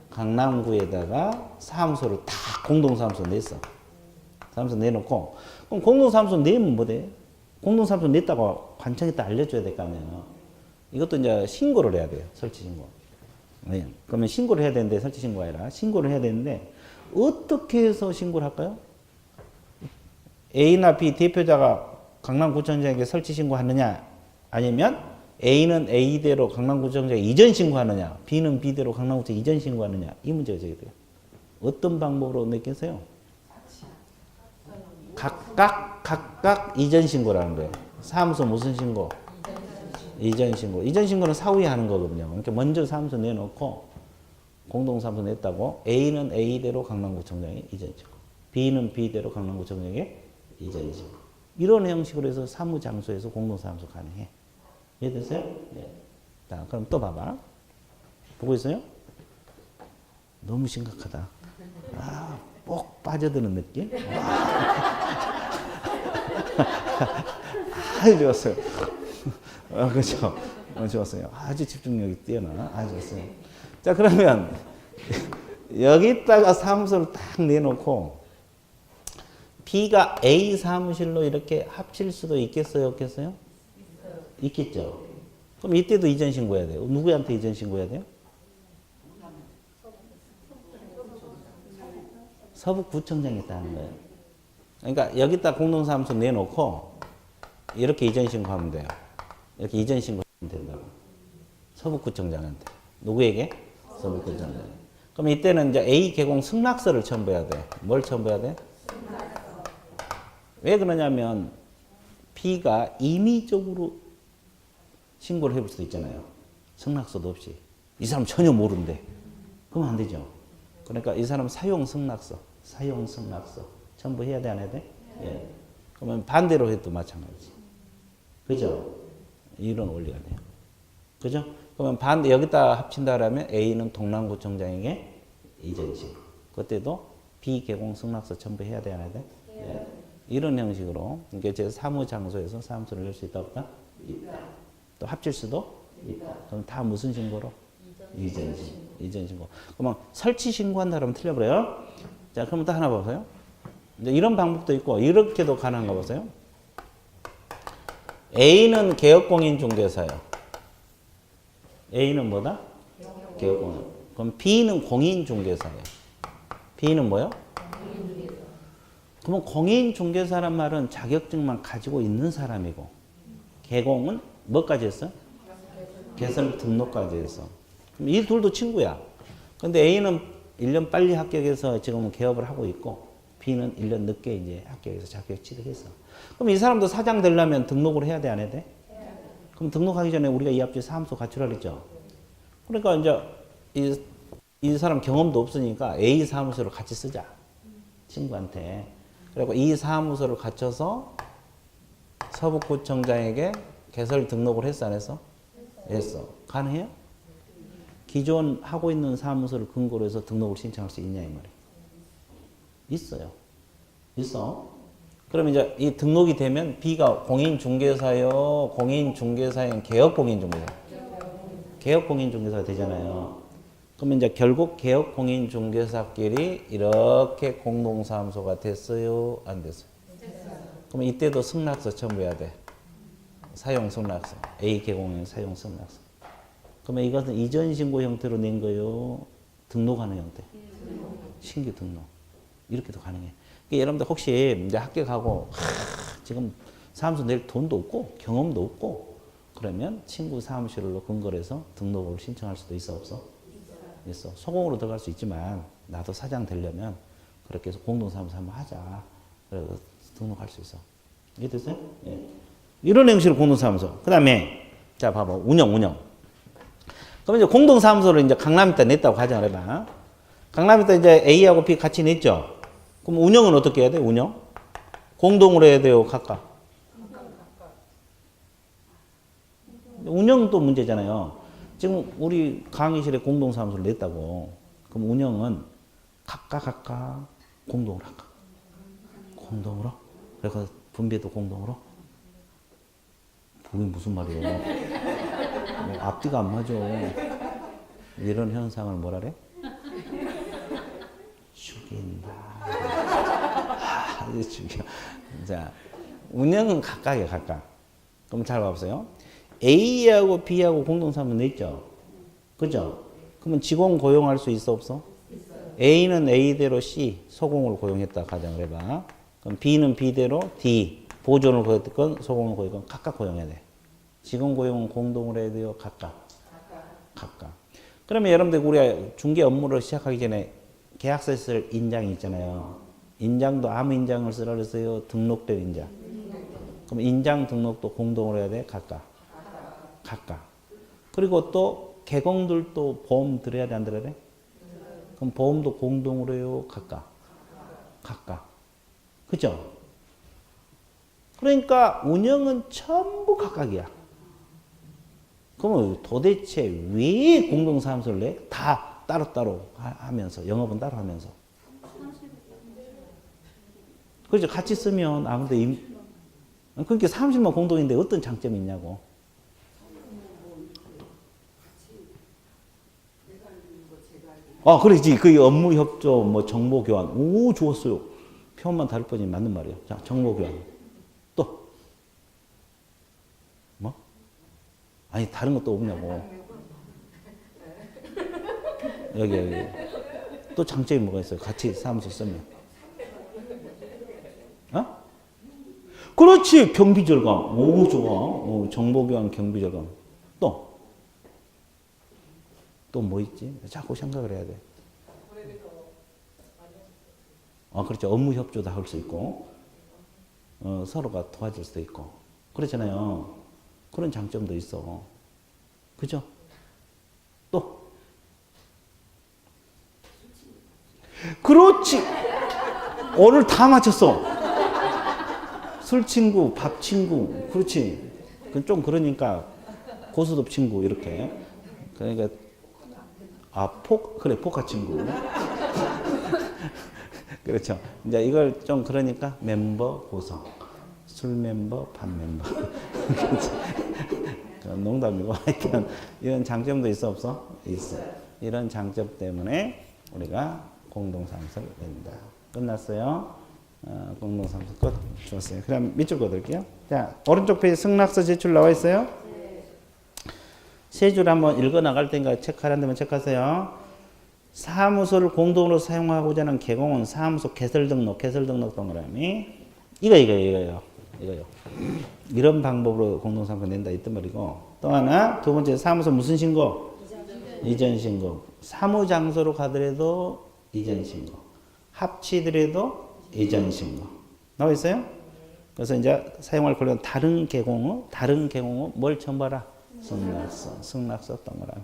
강남구에다가 사무소를 다 공동사무소 냈어. 사무소 내놓고 그럼 공동사무소 내면 뭐 돼? 공동사무소 냈다고 관청에다 알려줘야 될 거 아니에요. 이것도 이제 신고를 해야 돼요. 설치 신고. 네. 그러면 신고를 해야 되는데 설치 신고가 아니라 신고를 해야 되는데 어떻게 해서 신고를 할까요? A나 B 대표자가 강남구청장에게 설치 신고하느냐 아니면 A는 A대로 강남구청장에 이전 신고하느냐 B는 B대로 강남구청에 이전 신고하느냐 이 문제가 제기돼요. 어떤 방법으로 냈겠어요? 각각 이전 신고라는 거예요. 사무소 무슨 신고? 이전 신고. 이전 신고는 사후에 하는 거거든요. 그러니까 먼저 사무소 내놓고 공동사무소 냈다고 A는 A대로 강남구청장에 이전 신고, B는 B대로 강남구청장에 이전 신고. 이런 형식으로 해서 사무장소에서 공동사무소 가능해. 이해됐어요? 네. 자, 그럼 또 봐봐. 보고 있어요? 너무 심각하다. 꼭 빠져드는 느낌? 아주 좋았어요. 그렇죠. 좋았어요. 아주 집중력이 뛰어나. 아주 좋았어요. 자, 그러면 여기다가 사무소를 딱 내놓고 B가 A 사무실로 이렇게 합칠 수도 있겠어요? 없겠어요? 있겠죠. 그럼 이때도 이전 신고해야 돼요. 누구한테 이전 신고해야 돼요? 서북구청장에 있다는 거예요. 그러니까 여기다 공동사무소 내놓고 이렇게 이전 신고하면 돼요. 이렇게 이전 신고하면 된다고. 서북구청장한테. 누구에게? 서북구청장. 그럼 이때는 이제 A 개공 승낙서를 첨부해야 돼. 뭘 첨부해야 돼? 왜 그러냐면 B가 임의적으로 신고를 해볼 수도 있잖아요. 승낙서도 없이. 이 사람 전혀 모른대. 그러면 안 되죠. 그러니까 이 사람 사용 승낙서 첨부해야 돼, 안 해야 돼? 예. 그러면 반대로 해도 마찬가지. 그죠? 이런 원리가 돼요. 그죠? 그러면 반대, 여기다 합친다 그러면 A는 동남구청장에게 이전식. 그때도 B 개공 승낙서 첨부해야 돼, 안 해야 돼? 예. 이런 형식으로, 이게 제 사무장소에서 사무소를 낼 수 있다, 없다? 있다. 또 합칠 수도 있다. 그럼 다 무슨 신고로? 이전 신고. 그러면 설치 신고한다 그러면 틀려버려요. 자, 그럼 또 하나 보세요. 이제 이런 방법도 있고, 이렇게도 가능한가 보세요. A는 개업공인중개사요. A는 뭐다? 개업공인. 그럼 B는 공인중개사예요. B는 뭐요? 그러면 공인중개사란 말은 자격증만 가지고 있는 사람이고, 개공은 뭐까지 했어? 개설 등록까지 했어. 그럼 이 둘도 친구야. 근데 A는 1년 빨리 합격해서 지금은 개업을 하고 있고, B는 1년 늦게 이제 합격해서 자격 취득했어. 그럼 이 사람도 사장 되려면 등록을 해야 돼, 안 해야 돼? 그럼 등록하기 전에 우리가 이 앞뒤 사무소 갖추라 그랬죠. 그러니까 이제 이 사람 경험도 없으니까 A 사무소를 같이 쓰자. 친구한테. 그리고 이 사무소를 갖춰서 서북구청장에게 개설 등록을 했어, 안 했어? 했어. 가능해요? 기존 하고 있는 사무소를 근거로 해서 등록을 신청할 수 있냐, 이 말이에요. 있어요. 있어. 그럼 이제 이 등록이 되면 B가 공인중개사요, 공인중개사인 개업공인중개사. 개업공인중개사가 되잖아요. 그러면 이제 결국 개업공인중개사끼리 이렇게 공동사무소가 됐어요, 안 됐어요? 그러면 이때도 승낙서 첨부해야 돼. 사용 승낙서. A 개공인 사용 승낙서. 그러면 이것은 이전 신고 형태로 낸 거요, 등록하는 형태. 신규 등록. 이렇게도 가능해. 그러니까 여러분들 혹시 이제 합격하고 지금 사무소 낼 돈도 없고 경험도 없고 그러면 친구 사무실로 근거를 해서 등록을 신청할 수도 있어, 없어? 있어. 소공으로 들어갈 수 있지만 나도 사장 되려면 그렇게 해서 공동사무소 한번 하자. 그래서 등록할 수 있어. 이해됐어요? 예. 이런 형식으로 공동사무소. 그 다음에 자 봐봐. 운영. 그럼 이제 공동사무소를 이제 강남에다 냈다고 가정을 해봐. 강남에다 이제 A하고 B 같이 냈죠. 그럼 운영은 어떻게 해야 돼? 운영? 공동으로 해야 돼요? 각각? 운영도 문제잖아요. 지금 우리 강의실에 공동사무소를 냈다고. 그럼 운영은 각각 공동으로 할까? 공동으로? 그래서 분배도 공동으로? 그게 무슨 말이에요? 뭐 앞뒤가 안 맞아. 이런 현상을 뭐라 그래? 죽인다. 죽여. 자, 운영은 각각이야, 각각. 그럼 잘 봐보세요. A하고 B하고 공동사무소 냈죠? 그죠? 그러면 직원 고용할 수 있어, 없어? 있어요. A는 A대로 C, 소공을 고용했다 가정을 해봐. 그럼 B는 B대로 D, 보존을 고용했건 소공을 고용했건 각각 고용해야 돼. 직원 고용은 공동으로 해야 돼요? 각각? 그러면 여러분들 우리가 중개 업무를 시작하기 전에 계약서에 쓸 인장이 있잖아요. 인장도 아무 인장을 쓰라 그랬어요? 등록된 인장. 그럼 인장 등록도 공동으로 해야 돼? 각각. 그리고 또 개공들도 보험 들어야 돼, 안 들어야 돼? 그럼 보험도 공동으로 해요? 각각. 그죠? 그러니까 운영은 전부 각각이야. 그러면 도대체 왜 공동사무소를 내? 다 따로따로 하면서, 영업은 따로 하면서. 그렇죠. 같이 쓰면 아무도 그러니까 사무실만 공동인데 어떤 장점이 있냐고. 그렇지. 그 업무 협조, 뭐 정보 교환. 오, 좋았어요. 표현만 다를 뿐이 맞는 말이에요. 자, 정보 교환. 또 뭐? 아니 다른 것도 없냐고. 여기 또 장점이 뭐가 있어요? 같이 사무소 쓰면. 어? 그렇지. 경비 절감. 오 좋아. 정보교환 경비 절감. 또 뭐 있지? 자꾸 생각을 해야 돼. 그렇죠. 업무 협조도 할 수 있고, 서로가 도와줄 수도 있고, 그렇잖아요. 그런 장점도 있어. 그죠? 또 그렇지. 오늘 다 맞췄어. 술 친구, 밥 친구, 그렇지. 좀 그러니까 고스톱 친구 이렇게. 그러니까 그래 포카 친구. 그렇죠. 이제 이걸 좀 그러니까 멤버 구성. 술 멤버, 밥 멤버. 농담이고 하여튼 이런 장점도 있어 없어? 있어. 이런 장점 때문에 우리가 공동사무소를 낸다. 끝났어요. 공동사무소 끝. 좋았어요. 그럼 밑줄 그어드릴게요. 자, 오른쪽 페이지 승낙서 제출 나와 있어요? 세 줄 한번 읽어 나갈 테니까 체크하라는 데만 체크하세요. 사무소를 공동으로 사용하고자 하는 개공은 사무소 개설 등록 동그라미. 이거요. 이런 방법으로 공동사무소 낸다 이딴 말이고. 또 하나, 두 번째 사무소 무슨 신고? 이전 신고. 사무장소로 가더라도 이전 신고. 합치더라도 이전 신고. 나와 있어요? 그래서 이제 사용할 권리는 다른 개공어 뭘 첨부하라? 승낙서 동그라미.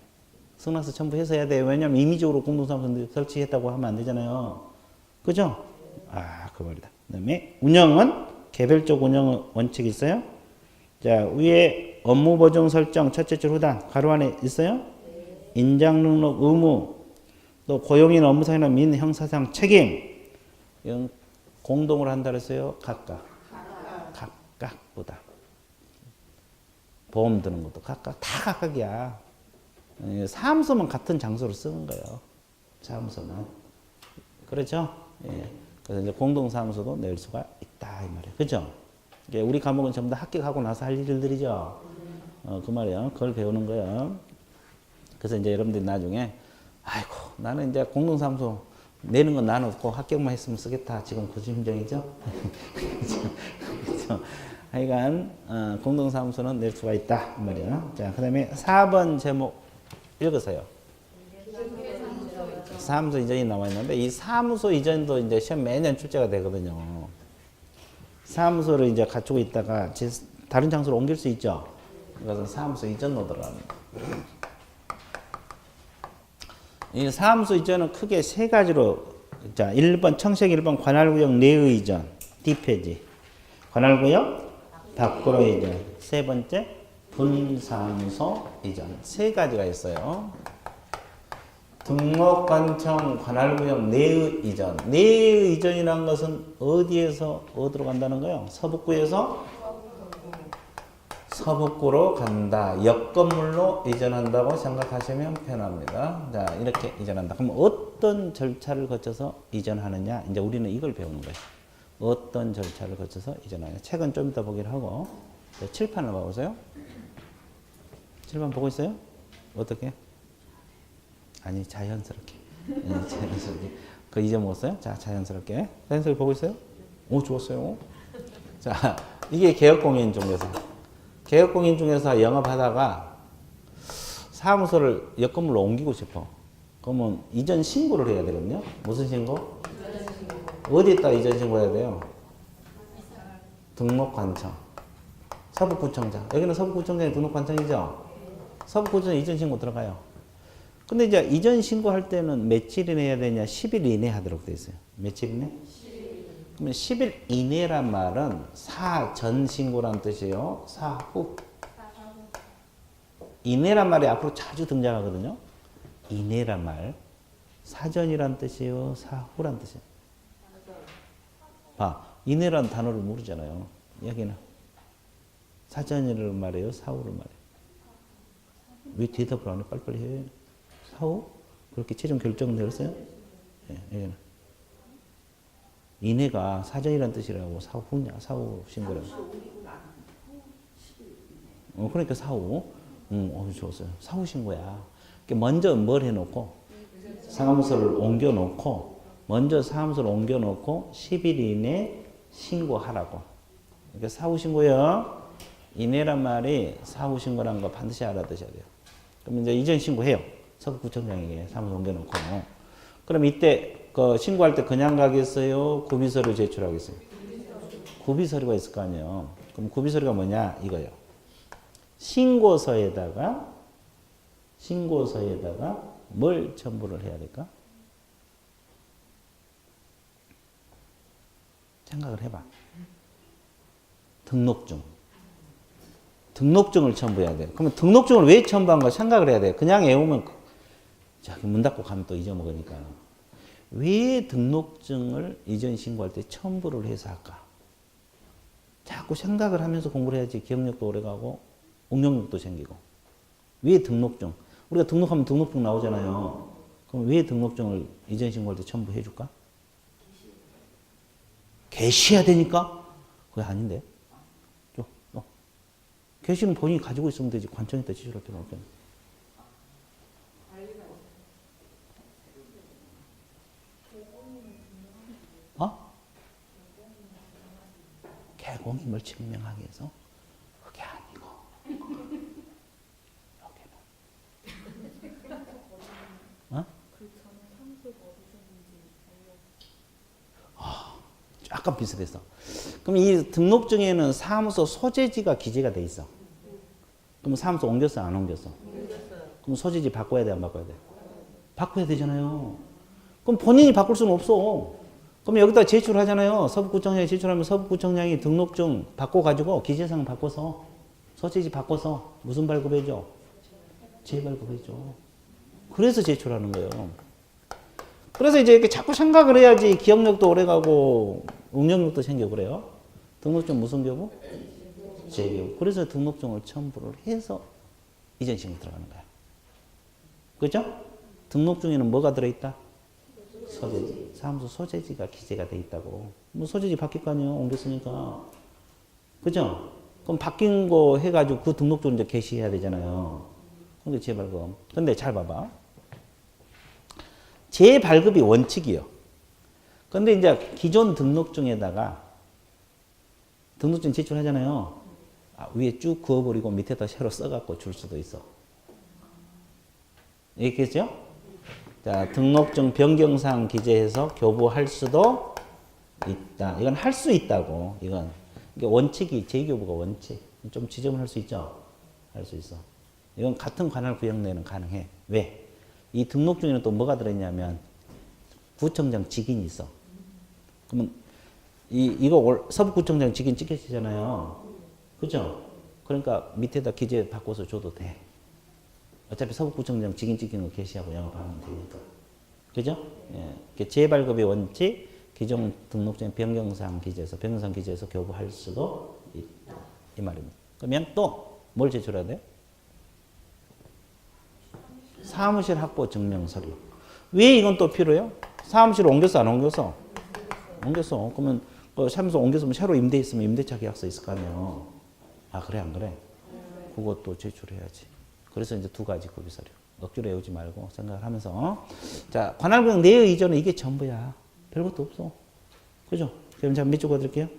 승낙서 첨부해서 해야 돼요. 왜냐면 임의적으로 공동사무소 설치했다고 하면 안 되잖아요. 그죠? 그 말이다. 그 다음에 운영은 개별적 운영 원칙이 있어요. 자, 위에 업무 보정 설정 첫째 줄 후단 가로 안에 있어요. 인장 등록 의무, 또 고용인 업무상이나 민 형사상 책임. 이건 공동으로 한다 그랬어요. 각각보다. 보험 드는 것도 다 각각이야. 사무소만 같은 장소로 쓰는 거예요. 사무소만. 그렇죠? 예. 그래서 이제 공동사무소도 낼 수가 있다 이 말이에요. 그죠? 우리 과목은 전부 다 합격하고 나서 할 일들이죠. 그 말이에요. 그걸 배우는 거예요. 그래서 이제 여러분들이 나중에 아이고 나는 이제 공동사무소 내는 건 나는 없고 합격만 했으면 쓰겠다. 지금 그 심정이죠? 그렇죠? 하여간 공동사무소는 낼 수가 있다 이 말이에요. 자, 그 다음에 4번 제목 읽으세요. 사무소 이전이 나와 있는데 이 사무소 이전도 이제 시험 매년 출제가 되거든요. 사무소를 이제 갖추고 있다가 다른 장소로 옮길 수 있죠. 그래서 사무소 이전으로 들어갑니다. 이 사무소 이전은 크게 세 가지로, 자, 1번 청색 1번 관할구역 내의 이전, D폐지. 관할구역 밖으로 이전. 세 번째 분사무소 이전. 세 가지가 있어요. 등록관청 관할구역 내의 이전. 내의 이전이라는 것은 어디에서 어디로 간다는 거예요? 서북구에서 서북구로 간다. 옆 건물로 이전한다고 생각하시면 편합니다. 자, 이렇게 이전한다. 그럼 어떤 절차를 거쳐서 이전하느냐? 이제 우리는 이걸 배우는 거예요. 어떤 절차를 거쳐서 이전하느냐. 책은 좀 이따 보기로 하고. 자, 칠판을 봐보세요. 칠판 보고 있어요? 어떻게? 아니, 자연스럽게. 자연스럽게. 그 잊어먹었어요? 자, 자연스럽게. 자연스럽게 보고 있어요? 오, 좋았어요. 자, 이게 개업공인 중개사. 개업공인 중개사 영업하다가 사무소를 옆 건물로 옮기고 싶어. 그러면 이전 신고를 해야 되거든요. 무슨 신고? 어디에다 이전 신고해야 돼요? 등록관청. 서북구청장. 여기는 서북구청장이 등록관청이죠? 서북구청장 이전 신고 들어가요. 근데 이제 이전 신고할 때는 며칠 이내 해야 되냐? 10일 이내 하도록 돼 있어요. 며칠 이내? 10일. 그러면 10일 이내란 말은 사전 신고란 뜻이에요. 사후. 이내란 말이 앞으로 자주 등장하거든요. 이내란 말. 사전이란 뜻이에요. 사후란 뜻이에요. 봐. 이내란 단어를 모르잖아요. 여기는. 사전이를 말해요. 사후를 말해요. 왜 대답을 안 해? 빨리빨리 해. 사후? 그렇게 최종 결정은 내렸어요? 예, 여기는. 이내가 사전이란 뜻이라고 사후 신고라고. 그러니까 사후. 좋았어요. 사오신 거야. 먼저 뭘 해놓고 사무소를 옮겨놓고 먼저 사무소를 옮겨놓고 10일 이내 신고하라고. 그러니까 사오신 거요. 이내란 말이 사오신 거란 거 반드시 알아두셔야 돼요. 그럼 이제 이전 신고해요. 서구구청장에게 사무소 옮겨놓고. 그럼 이때 그 신고할 때 그냥 가겠어요? 구비서류 제출하겠어요? 구비서류가 있을 거 아니에요. 그럼 구비서류가 뭐냐? 이거요. 신고서에다가 뭘 첨부를 해야 될까? 생각을 해봐. 등록증을 첨부해야 돼요. 그러면 등록증을 왜 첨부한가 생각을 해야 돼요. 그냥 외우면 문 닫고 가면 또 잊어먹으니까. 왜 등록증을 이전 신고할 때 첨부를 해서 할까? 자꾸 생각을 하면서 공부를 해야지 기억력도 오래가고 응용력도 생기고. 왜 등록증? 우리가 등록하면 등록증 나오잖아요. 그럼 왜 등록증을 이전 신고할 때 첨부해 줄까? 게시해야 되니까? 그게 아닌데. 게시는 본인이 가지고 있으면 되지. 관청에다 지출할 필요는 없잖아. 개공임을 증명하기 위해서? 그게 아니고. 약간 비슷했어. 그럼 이 등록증에는 사무소 소재지가 기재가 돼 있어. 그럼 사무소 옮겼어, 안 옮겼어? 그럼 소재지 바꿔야 돼, 안 바꿔야 돼? 바꿔야 되잖아요. 그럼 본인이 바꿀 수는 없어. 그럼 여기다 제출하잖아요. 서북구청장에 제출하면 서북구청장이 등록증 바꿔가지고 기재사항 바꿔서 소재지 바꿔서 무슨 발급해줘? 재발급해줘. 그래서 제출하는 거예요. 그래서 이제 이렇게 자꾸 생각을 해야지 기억력도 오래가고 응용력도 생겨 그래요. 등록증 무슨 교부? 재교부. 그래서 등록증을 첨부를 해서 이전 신고 들어가는 거야. 그죠? 등록증에는 뭐가 들어있다? 소재지. 사무소 소재지가 기재가 돼 있다고. 뭐 소재지 바뀔 거 아니에요. 옮겼으니까. 그죠? 그럼 바뀐 거 해가지고 그 등록증을 이제 게시해야 되잖아요. 그게 재발급. 근데 잘 봐봐. 재발급이 원칙이요. 근데 이제 기존 등록증에다가 등록증 제출하잖아요. 위에 쭉 그어버리고 밑에다 새로 써갖고 줄 수도 있어. 이해겠죠? 자, 등록증 변경사항 기재해서 교부할 수도 있다. 이건 할 수 있다고. 이건 이게 원칙이 재교부가 원칙. 좀 지적을 할 수 있죠. 할 수 있어. 이건 같은 관할 구역 내는 가능해. 왜? 이 등록증에는 또 뭐가 들어있냐면 구청장 직인이 있어. 그러면 이거 서북구청장 직인 찍혀지잖아요. 그죠? 그러니까 밑에다 기재 바꿔서 줘도 돼. 어차피 서북구청장 직인 찍힌 거 게시하고 영업하면 되니까. 그죠? 예. 재발급의 원칙, 기존 등록증 변경사항 기재해서 교부할 수도 있다. 이 말입니다. 그러면 또 뭘 제출해야 돼? 사무실 확보 증명 서류. 왜 이건 또 필요해요? 사무실 옮겼어, 안 옮겼어? 옮겼어. 그러면 사무소 옮겼으면 새로 임대했으면 임대차 계약서 있을 거 아니에요. 아, 그래, 안 그래? 그것도 제출해야지. 그래서 이제 두 가지 구비 서류. 억지로 외우지 말고 생각을 하면서. 자, 관할구역 내역 이전은 이게 전부야. 별것도 없어. 그죠? 그럼 제가 밑줄 그어드릴게요.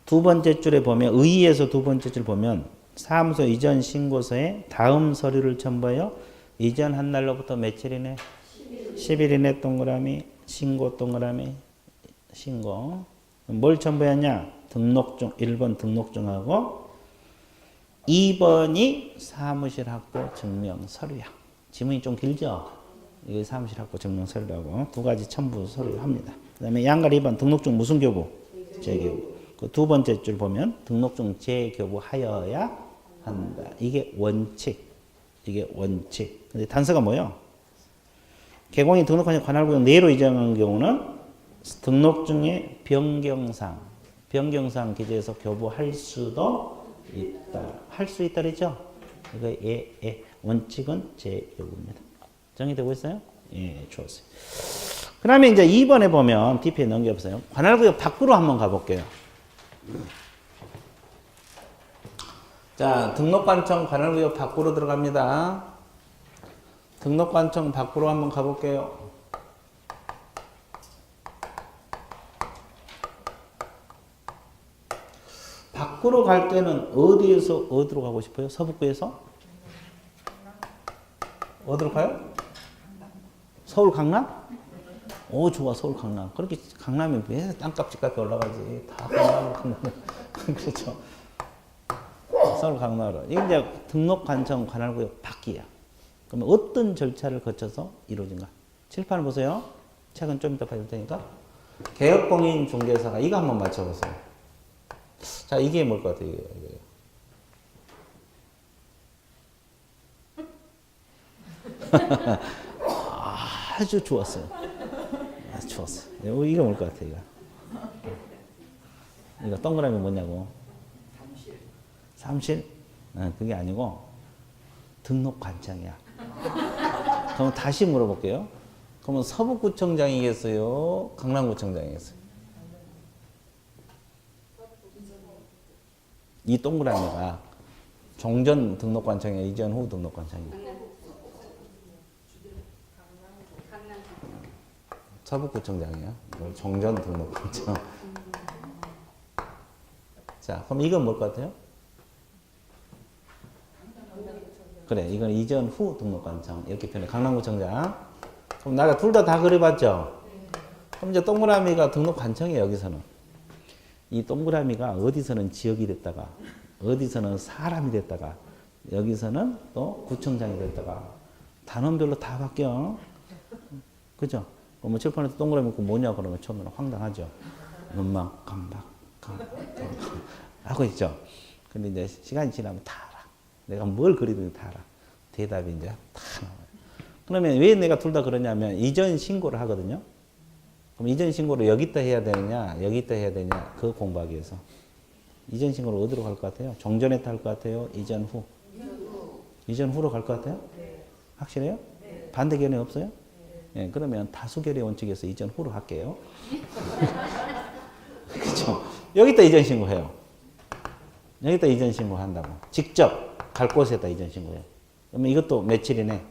두 번째 줄에 보면, 의의에서 두 번째 줄 보면, 사무소 이전 신고서에 다음 서류를 첨부하여 이전한 날로부터 며칠이네? 10일 이내 동그라미, 신고 동그라미, 신고. 뭘 첨부했냐? 등록증, 1번 등록증하고 2번이 사무실 확보 증명 서류야. 지문이 좀 길죠? 이게 사무실 확보 증명 서류라고 두 가지 첨부 서류 합니다. 그 다음에 양갈 2번 등록증 무슨 교부? 재교부. 그 두 번째 줄 보면 등록증 재교부하여야 한다. 이게 원칙. 이게 원칙. 근데 단서가 뭐예요? 개공이 등록한 관할구역 내로 이전한 경우는 등록증의 변경사항 기재해서 교부할 수도 있다. 할 수 있다 그랬죠? 이거 원칙은 재교부입니다. 정리되고 있어요? 예, 좋았어요. 그 다음에 이제 2번에 보면 DP에 넘겨보세요. 관할구역 밖으로 한번 가볼게요. 자, 등록관청 관할구역 밖으로 들어갑니다. 등록관청 밖으로 한번 가볼게요. 밖으로 갈 때는 어디에서 어디로 가고 싶어요? 서북구에서? 어디로 가요? 서울 강남? 오, 좋아, 서울 강남. 그렇게 강남에 왜 땅값 집값이 올라가지? 다 강남. 그렇죠. 서울 강남으로. 이게 이제 등록관청 관할구역 밖이야. 그러면 어떤 절차를 거쳐서 이루어진가? 칠판을 보세요. 책은 좀 이따 봐줄 테니까. 개업공인중개사가 이거 한번 맞춰보세요. 자, 이게 뭘 것 같아요? 이게. 아주 좋았어요. 아주 좋았어요. 이거 뭘 것 같아요? 이거 동그라미 뭐냐고? 사무실? 그게 아니고 등록관청이야. 그럼 다시 물어볼게요. 그러면 서북구청장이겠어요? 강남구청장이겠어요? 이 동그라미가 종전 등록관청이야, 이전 후 등록관청이야? 서북구청장이야. 종전 등록관청. 자, 그럼 이건 뭘 것 같아요? 그래, 이건 이전 후 등록관청. 이렇게 표현해. 강남구청장. 그럼 내가 둘 다 그려봤죠? 그럼 이제 동그라미가 등록관청이에요, 여기서는. 이 동그라미가 어디서는 지역이 됐다가, 어디서는 사람이 됐다가, 여기서는 또 구청장이 됐다가, 단원별로 다 바뀌어. 그죠? 뭐 칠판에서 동그라미 있고 뭐냐 그러면 처음에는 황당하죠. 눈만 깜박 하고 있죠. 근데 이제 시간이 지나면 다 알아. 내가 뭘 그리든지 다 알아. 대답이 이제 다 나와요. 그러면 왜 내가 둘 다 그러냐면 이전 신고를 하거든요. 그럼 이전 신고를 여기다 해야 되느냐, 여기다 해야 되냐, 그거 공부하기 위해서. 이전 신고를 어디로 갈 것 같아요? 종전에 할 것 같아요? 이전 후? 이전 후로 갈 것 같아요? 확실해요? 반대 견해 없어요? 예, 그러면 다수결의 원칙에서 이전 후로 할게요. 그렇죠? 여기다 이전 신고해요. 여기다 이전 신고한다고. 직접 갈 곳에다 이전 신고해요. 그러면 이것도 며칠이네?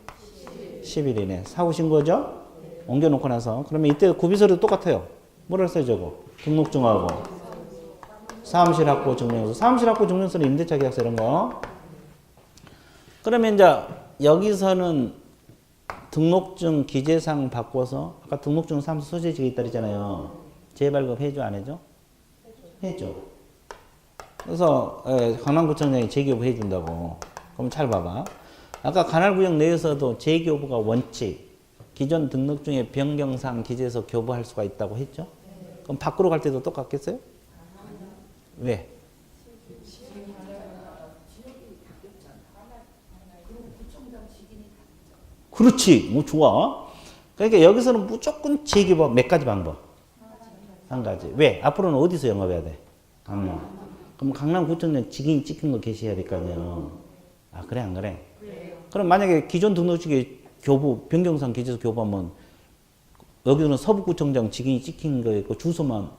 10일이네. 사후 신고죠? 옮겨놓고 나서. 그러면 이때 구비서류도 똑같아요. 뭐라 써요, 저거? 등록증하고. 사무실 확보 증명서. 사무실 확보 증명서는 임대차 계약서 이런 거. 그러면 이제 여기서는 등록증 기재사항 바꿔서 아까 등록증 사무소 소재지가 있다 그랬잖아요. 재발급 해줘 안 해줘? 해줘. 그래서 강남구청장이 재교부 해준다고. 그럼 잘 봐봐. 아까 관할구역 내에서도 재교부가 원칙. 기존 등록증의 변경사항 기재해서 교부할 수가 있다고 했죠? 그럼 밖으로 갈 때도 똑같겠어요? 왜? 그렇지. 뭐 좋아. 그러니까 여기서는 무조건 재교부 몇 가지 방법. 한 가지. 왜? 앞으로는 어디서 영업해야 돼? 강남. 그럼 강남구청장 직인 찍힌 거 계셔야 될 거 아니에요. 아, 그래 안 그래? 그럼 만약에 기존 등록증에 교부, 변경사항 기재서 교부하면 여기서는 서북구청장 직인이 찍힌 거 있고 주소만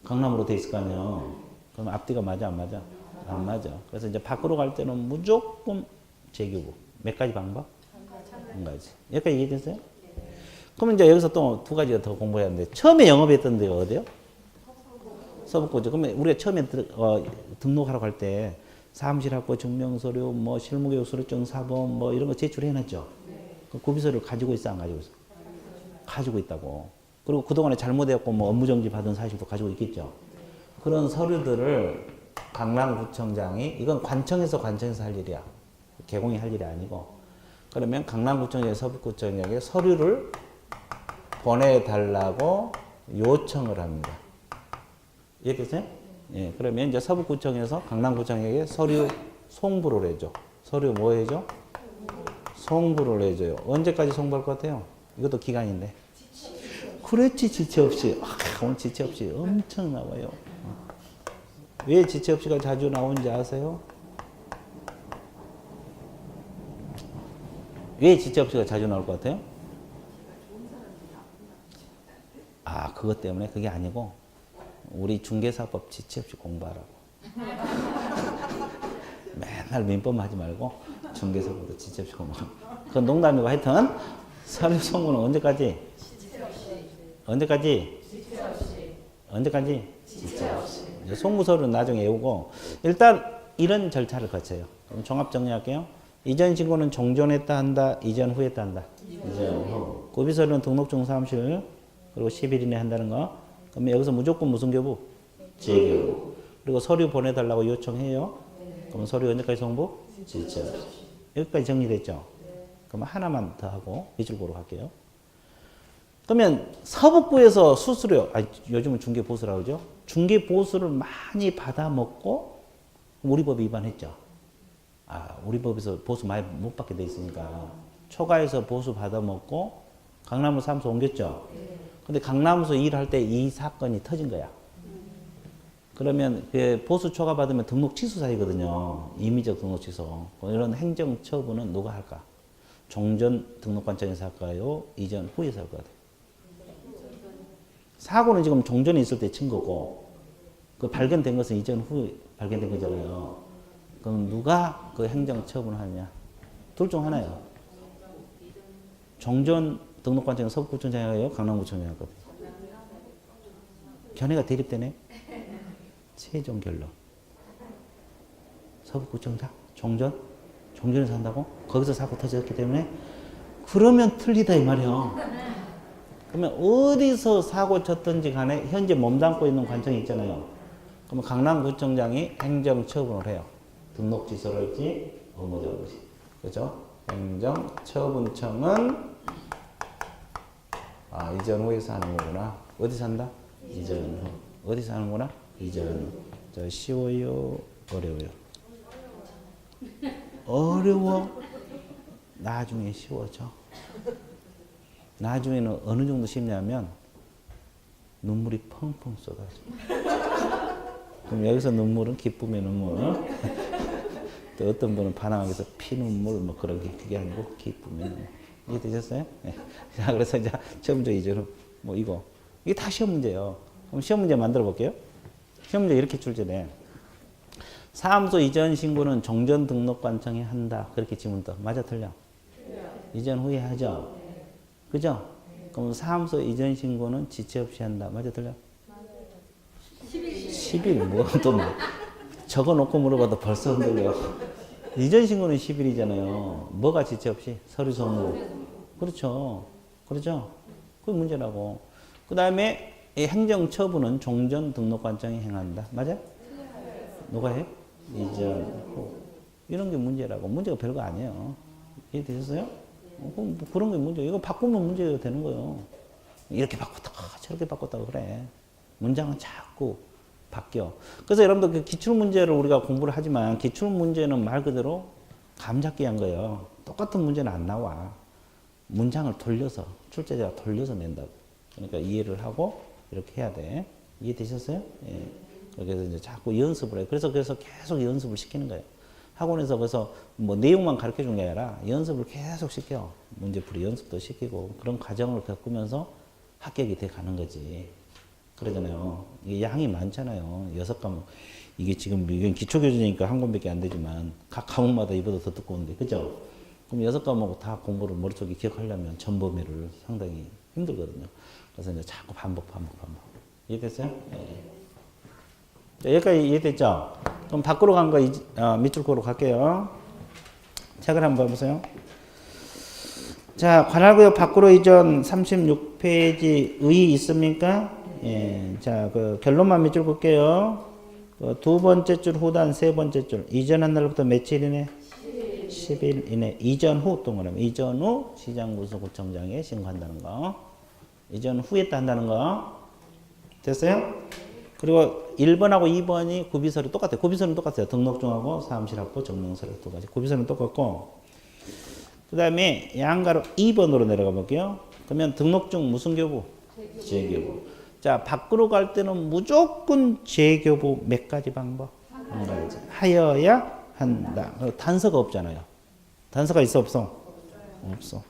강남으로 돼 있을 거 아니에요. 그럼 앞뒤가 맞아 안 맞아? 안 맞아. 그래서 이제 밖으로 갈 때는 무조건 재교부. 몇 가지 방법? 한 가지. 여기까지 이해됐어요? 그러면 이제 여기서 또 두 가지가 더 공부해야 하는데 처음에 영업했던 데가 어디요? 서북구죠. 그러면 우리가 처음에 등록하러 갈 때 사무실 확보 증명서류, 뭐 실무교육 수료증 사본 뭐 이런 거 제출해놨죠. 그 구비서류를 가지고 있어 안 가지고 있어? 가지고 있다고. 그리고 그동안에 잘못해갖고 뭐 업무정지 받은 사실도 가지고 있겠죠. 그런 서류들을 강남구청장이 이건 관청에서 할 일이야. 개공이 할 일이 아니고. 그러면 강남구청장이 서북구청장에게 서류를 보내달라고 요청을 합니다. 이해됐어요? 예, 그러면 이제 서북구청에서 강남구청에게 서류 송부를 해줘. 서류 뭐 해줘? 송부를 해줘요. 언제까지 송부할 것 같아요? 이것도 기간인데. 그렇지, 지체 없이. 오늘 지체 없이 엄청 나와요. 왜 지체 없이가 자주 나오는지 아세요? 왜 지체 없이가 자주 나올 것 같아요? 아, 그것 때문에 그게 아니고 우리 중개사법 지체 없이 공부하라고. 맨날 민법 하지 말고 중개사고도 지체없이 뭐. 그건 농담이고 하여튼 서류 송부는 언제까지? 언제까지? 언제까지? 지체없이. 송부 서류는 나중에 외우고 일단 이런 절차를 거쳐요. 그럼 종합 정리할게요. 이전 신고는 종전했다 한다, 이전 후했다 한다. 이전 후. 구비서류는 등록증 사무실 그리고 10일 이내 한다는 거. 그럼 여기서 무조건 무슨 교부? 재교부. 그리고 서류 보내달라고 요청해요. 그럼 서류 언제까지 송부? 지체. 여기까지 정리됐죠? 그럼 하나만 더 하고 밑줄 보러 갈게요. 그러면 사법부에서 수수료, 요즘은 중개보수라고 그러죠? 중개보수를 많이 받아먹고 우리 법에 위반했죠. 우리 법에서 보수 많이 못 받게 돼 있으니까 초과해서 보수 받아먹고 강남으로 사무소 옮겼죠. 근데 강남에서 일할 때 이 사건이 터진 거야. 그러면 그 보수 초과 받으면 등록 취소 사유거든요. 임의적 등록 취소. 이런 행정 처분은 누가 할까? 종전 등록관청에서 할까요? 이전 후에서 할 거야. 사고는 지금 종전에 있을 때 친 거고 그 발견된 것은 이전 후에 발견된 거잖아요. 그럼 누가 그 행정 처분을 하느냐? 둘 중 하나예요. 종전 등록관청은 서구구청장이 하고요, 강남구청장이 하거든요. 견해가 대립되네. 최종 결론. 서구구청장, 종전에서 한다고? 거기서 사고 터졌기 때문에 그러면 틀리다 이 말이에요. 그러면 어디서 사고 쳤든지 간에 현재 몸담고 있는 관청이 있잖아요. 그러면 강남구청장이 행정 처분을 해요. 등록 취소를 할지 업무적으로 할지. 그죠? 행정처분청은 이전 후에서 하는 거구나. 어디서 한다? 이전 후. 어디서 하는구나? 이전 후. 저 쉬워요? 어려워요? 어려워? 나중에 쉬워져. 나중에는 어느 정도 쉽냐면 눈물이 펑펑 쏟아져. 그럼 여기서 눈물은 기쁨의 눈물. 또 어떤 분은 반항하면서 피눈물 뭐 그런 게 그게 아니고 기쁨의 눈물. 이해되셨어요? 네. 자, 그래서 이제 시험 문제 이제는 뭐 이게 다 시험 문제예요. 그럼 시험 문제 만들어 볼게요. 시험 문제 이렇게 출제돼. 사무소 이전 신고는 종전 등록관청이 한다. 그렇게 지문 떠. 맞아 틀려? 이전 후에 하죠. 그죠? 그럼 사무소 이전 신고는 지체 없이 한다. 맞아 틀려? 10일 뭐 또 뭐. 적어놓고 물어봐도 벌써 흔들려. 이전 신고는 10일이잖아요. 뭐가 지체 없이? 서류 송부. 그렇죠. 그렇죠. 그게 문제라고. 그 다음에 행정 처분은 종전 등록관청이 행한다. 맞아? 누가 해? 이전 후. 이런 게 문제라고. 문제가 별거 아니에요. 이해되셨어요? 그럼 그런 게 문제. 이거 바꾸면 문제가 되는 거예요. 이렇게 바꿨다, 저렇게 바꿨다 그래. 문장은 자꾸 바뀌어. 그래서 여러분들 그 기출문제를 우리가 공부를 하지만 기출문제는 말 그대로 감잡기 한 거예요. 똑같은 문제는 안 나와. 문장을 돌려서, 출제자가 돌려서 낸다고. 그러니까 이해를 하고 이렇게 해야 돼. 이해되셨어요? 예. 그래서 이제 자꾸 연습을 해. 그래서 계속 연습을 시키는 거예요. 학원에서 그래서 뭐 내용만 가르쳐 준 게 아니라 연습을 계속 시켜. 문제풀이 연습도 시키고 그런 과정을 겪으면서 합격이 돼 가는 거지. 그러잖아요. 이게 양이 많잖아요. 6과목. 이게 지금 이건 기초교재니까 한 권밖에 안 되지만 각 과목마다 이보다 더 두꺼운데. 그죠? 그럼 6과목 다 공부를 머릿속에 기억하려면 전범위를 상당히 힘들거든요. 그래서 이제 자꾸 반복. 이해됐어요? 네. 여기까지 이해됐죠? 그럼 밖으로 간 거 밑줄 거로 갈게요. 책을 한번 보세요. 자, 관할구역 밖으로 이전 36페이지 의 있습니까? 예. 자, 그 결론만 밑줄 볼게요. 그 두 번째 줄 후단 세 번째 줄. 이전한 날부터 며칠 이내? 10일 이내. 이전 후 동그라미. 이전 후 시장군수구청장에 신고한다는 거. 이전 후에 한다는 거. 됐어요? 그리고 1번하고 2번이 구비서류 똑같아요. 구비서류는 똑같아요. 등록증하고 사무실 확보 증명서류 두 가지. 구비서류는 똑같고. 그 다음에 양가로 2번으로 내려가 볼게요. 그러면 등록증 무슨 교부? 재교부. 자, 밖으로 갈 때는 무조건 재교부 몇 가지 방법? 한 가지. 하여야 한다. 단서가 없잖아요. 단서가 있어 없어? 없어.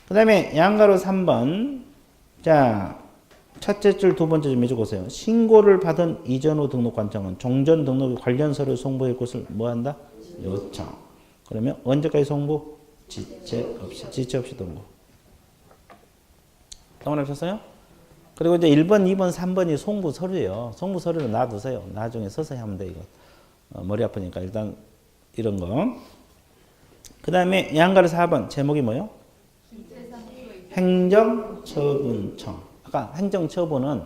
그 다음에 양가로 3번. 자, 첫째 줄 두 번째 좀 해주고세요. 신고를 받은 이전 후 등록 관청은 종전 등록 관련 서류 송부의 곳을 뭐 한다? 요청. 그러면 언제까지 송부? 지체 없이 동부. 동원하셨어요? 그리고 이제 1번, 2번, 3번이 송부 서류예요. 송부 서류는 놔두세요. 나중에 서서히 하면 돼, 이거. 머리 아프니까 일단 이런 거. 그 다음에 양가를 4번. 제목이 뭐요? 행정처분청. 아까 행정처분은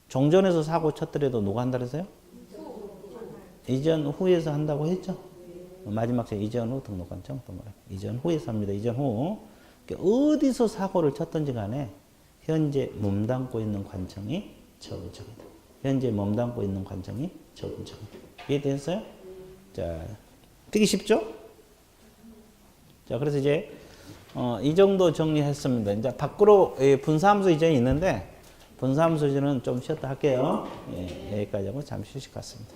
종전에서 사고 쳤더라도 누가 한다 그랬어요? 이전 후에서 한다고 했죠? 마지막 제 이전 후 등록관청 또 뭐라 이전 후에서 합니다. 이전 후. 어디서 사고를 쳤든지 간에 현재 몸담고 있는 관청이 처분청이다. 현재 몸담고 있는 관청이 처분청이다. 이해됐어요? 자, 듣기 쉽죠? 자, 그래서 이제 이 정도 정리했습니다. 이제 밖으로 분사함수 이전이 있는데 분사함수 이전은 좀 쉬었다 할게요. 예, 여기까지 하고 잠시 휴식 갖습니다.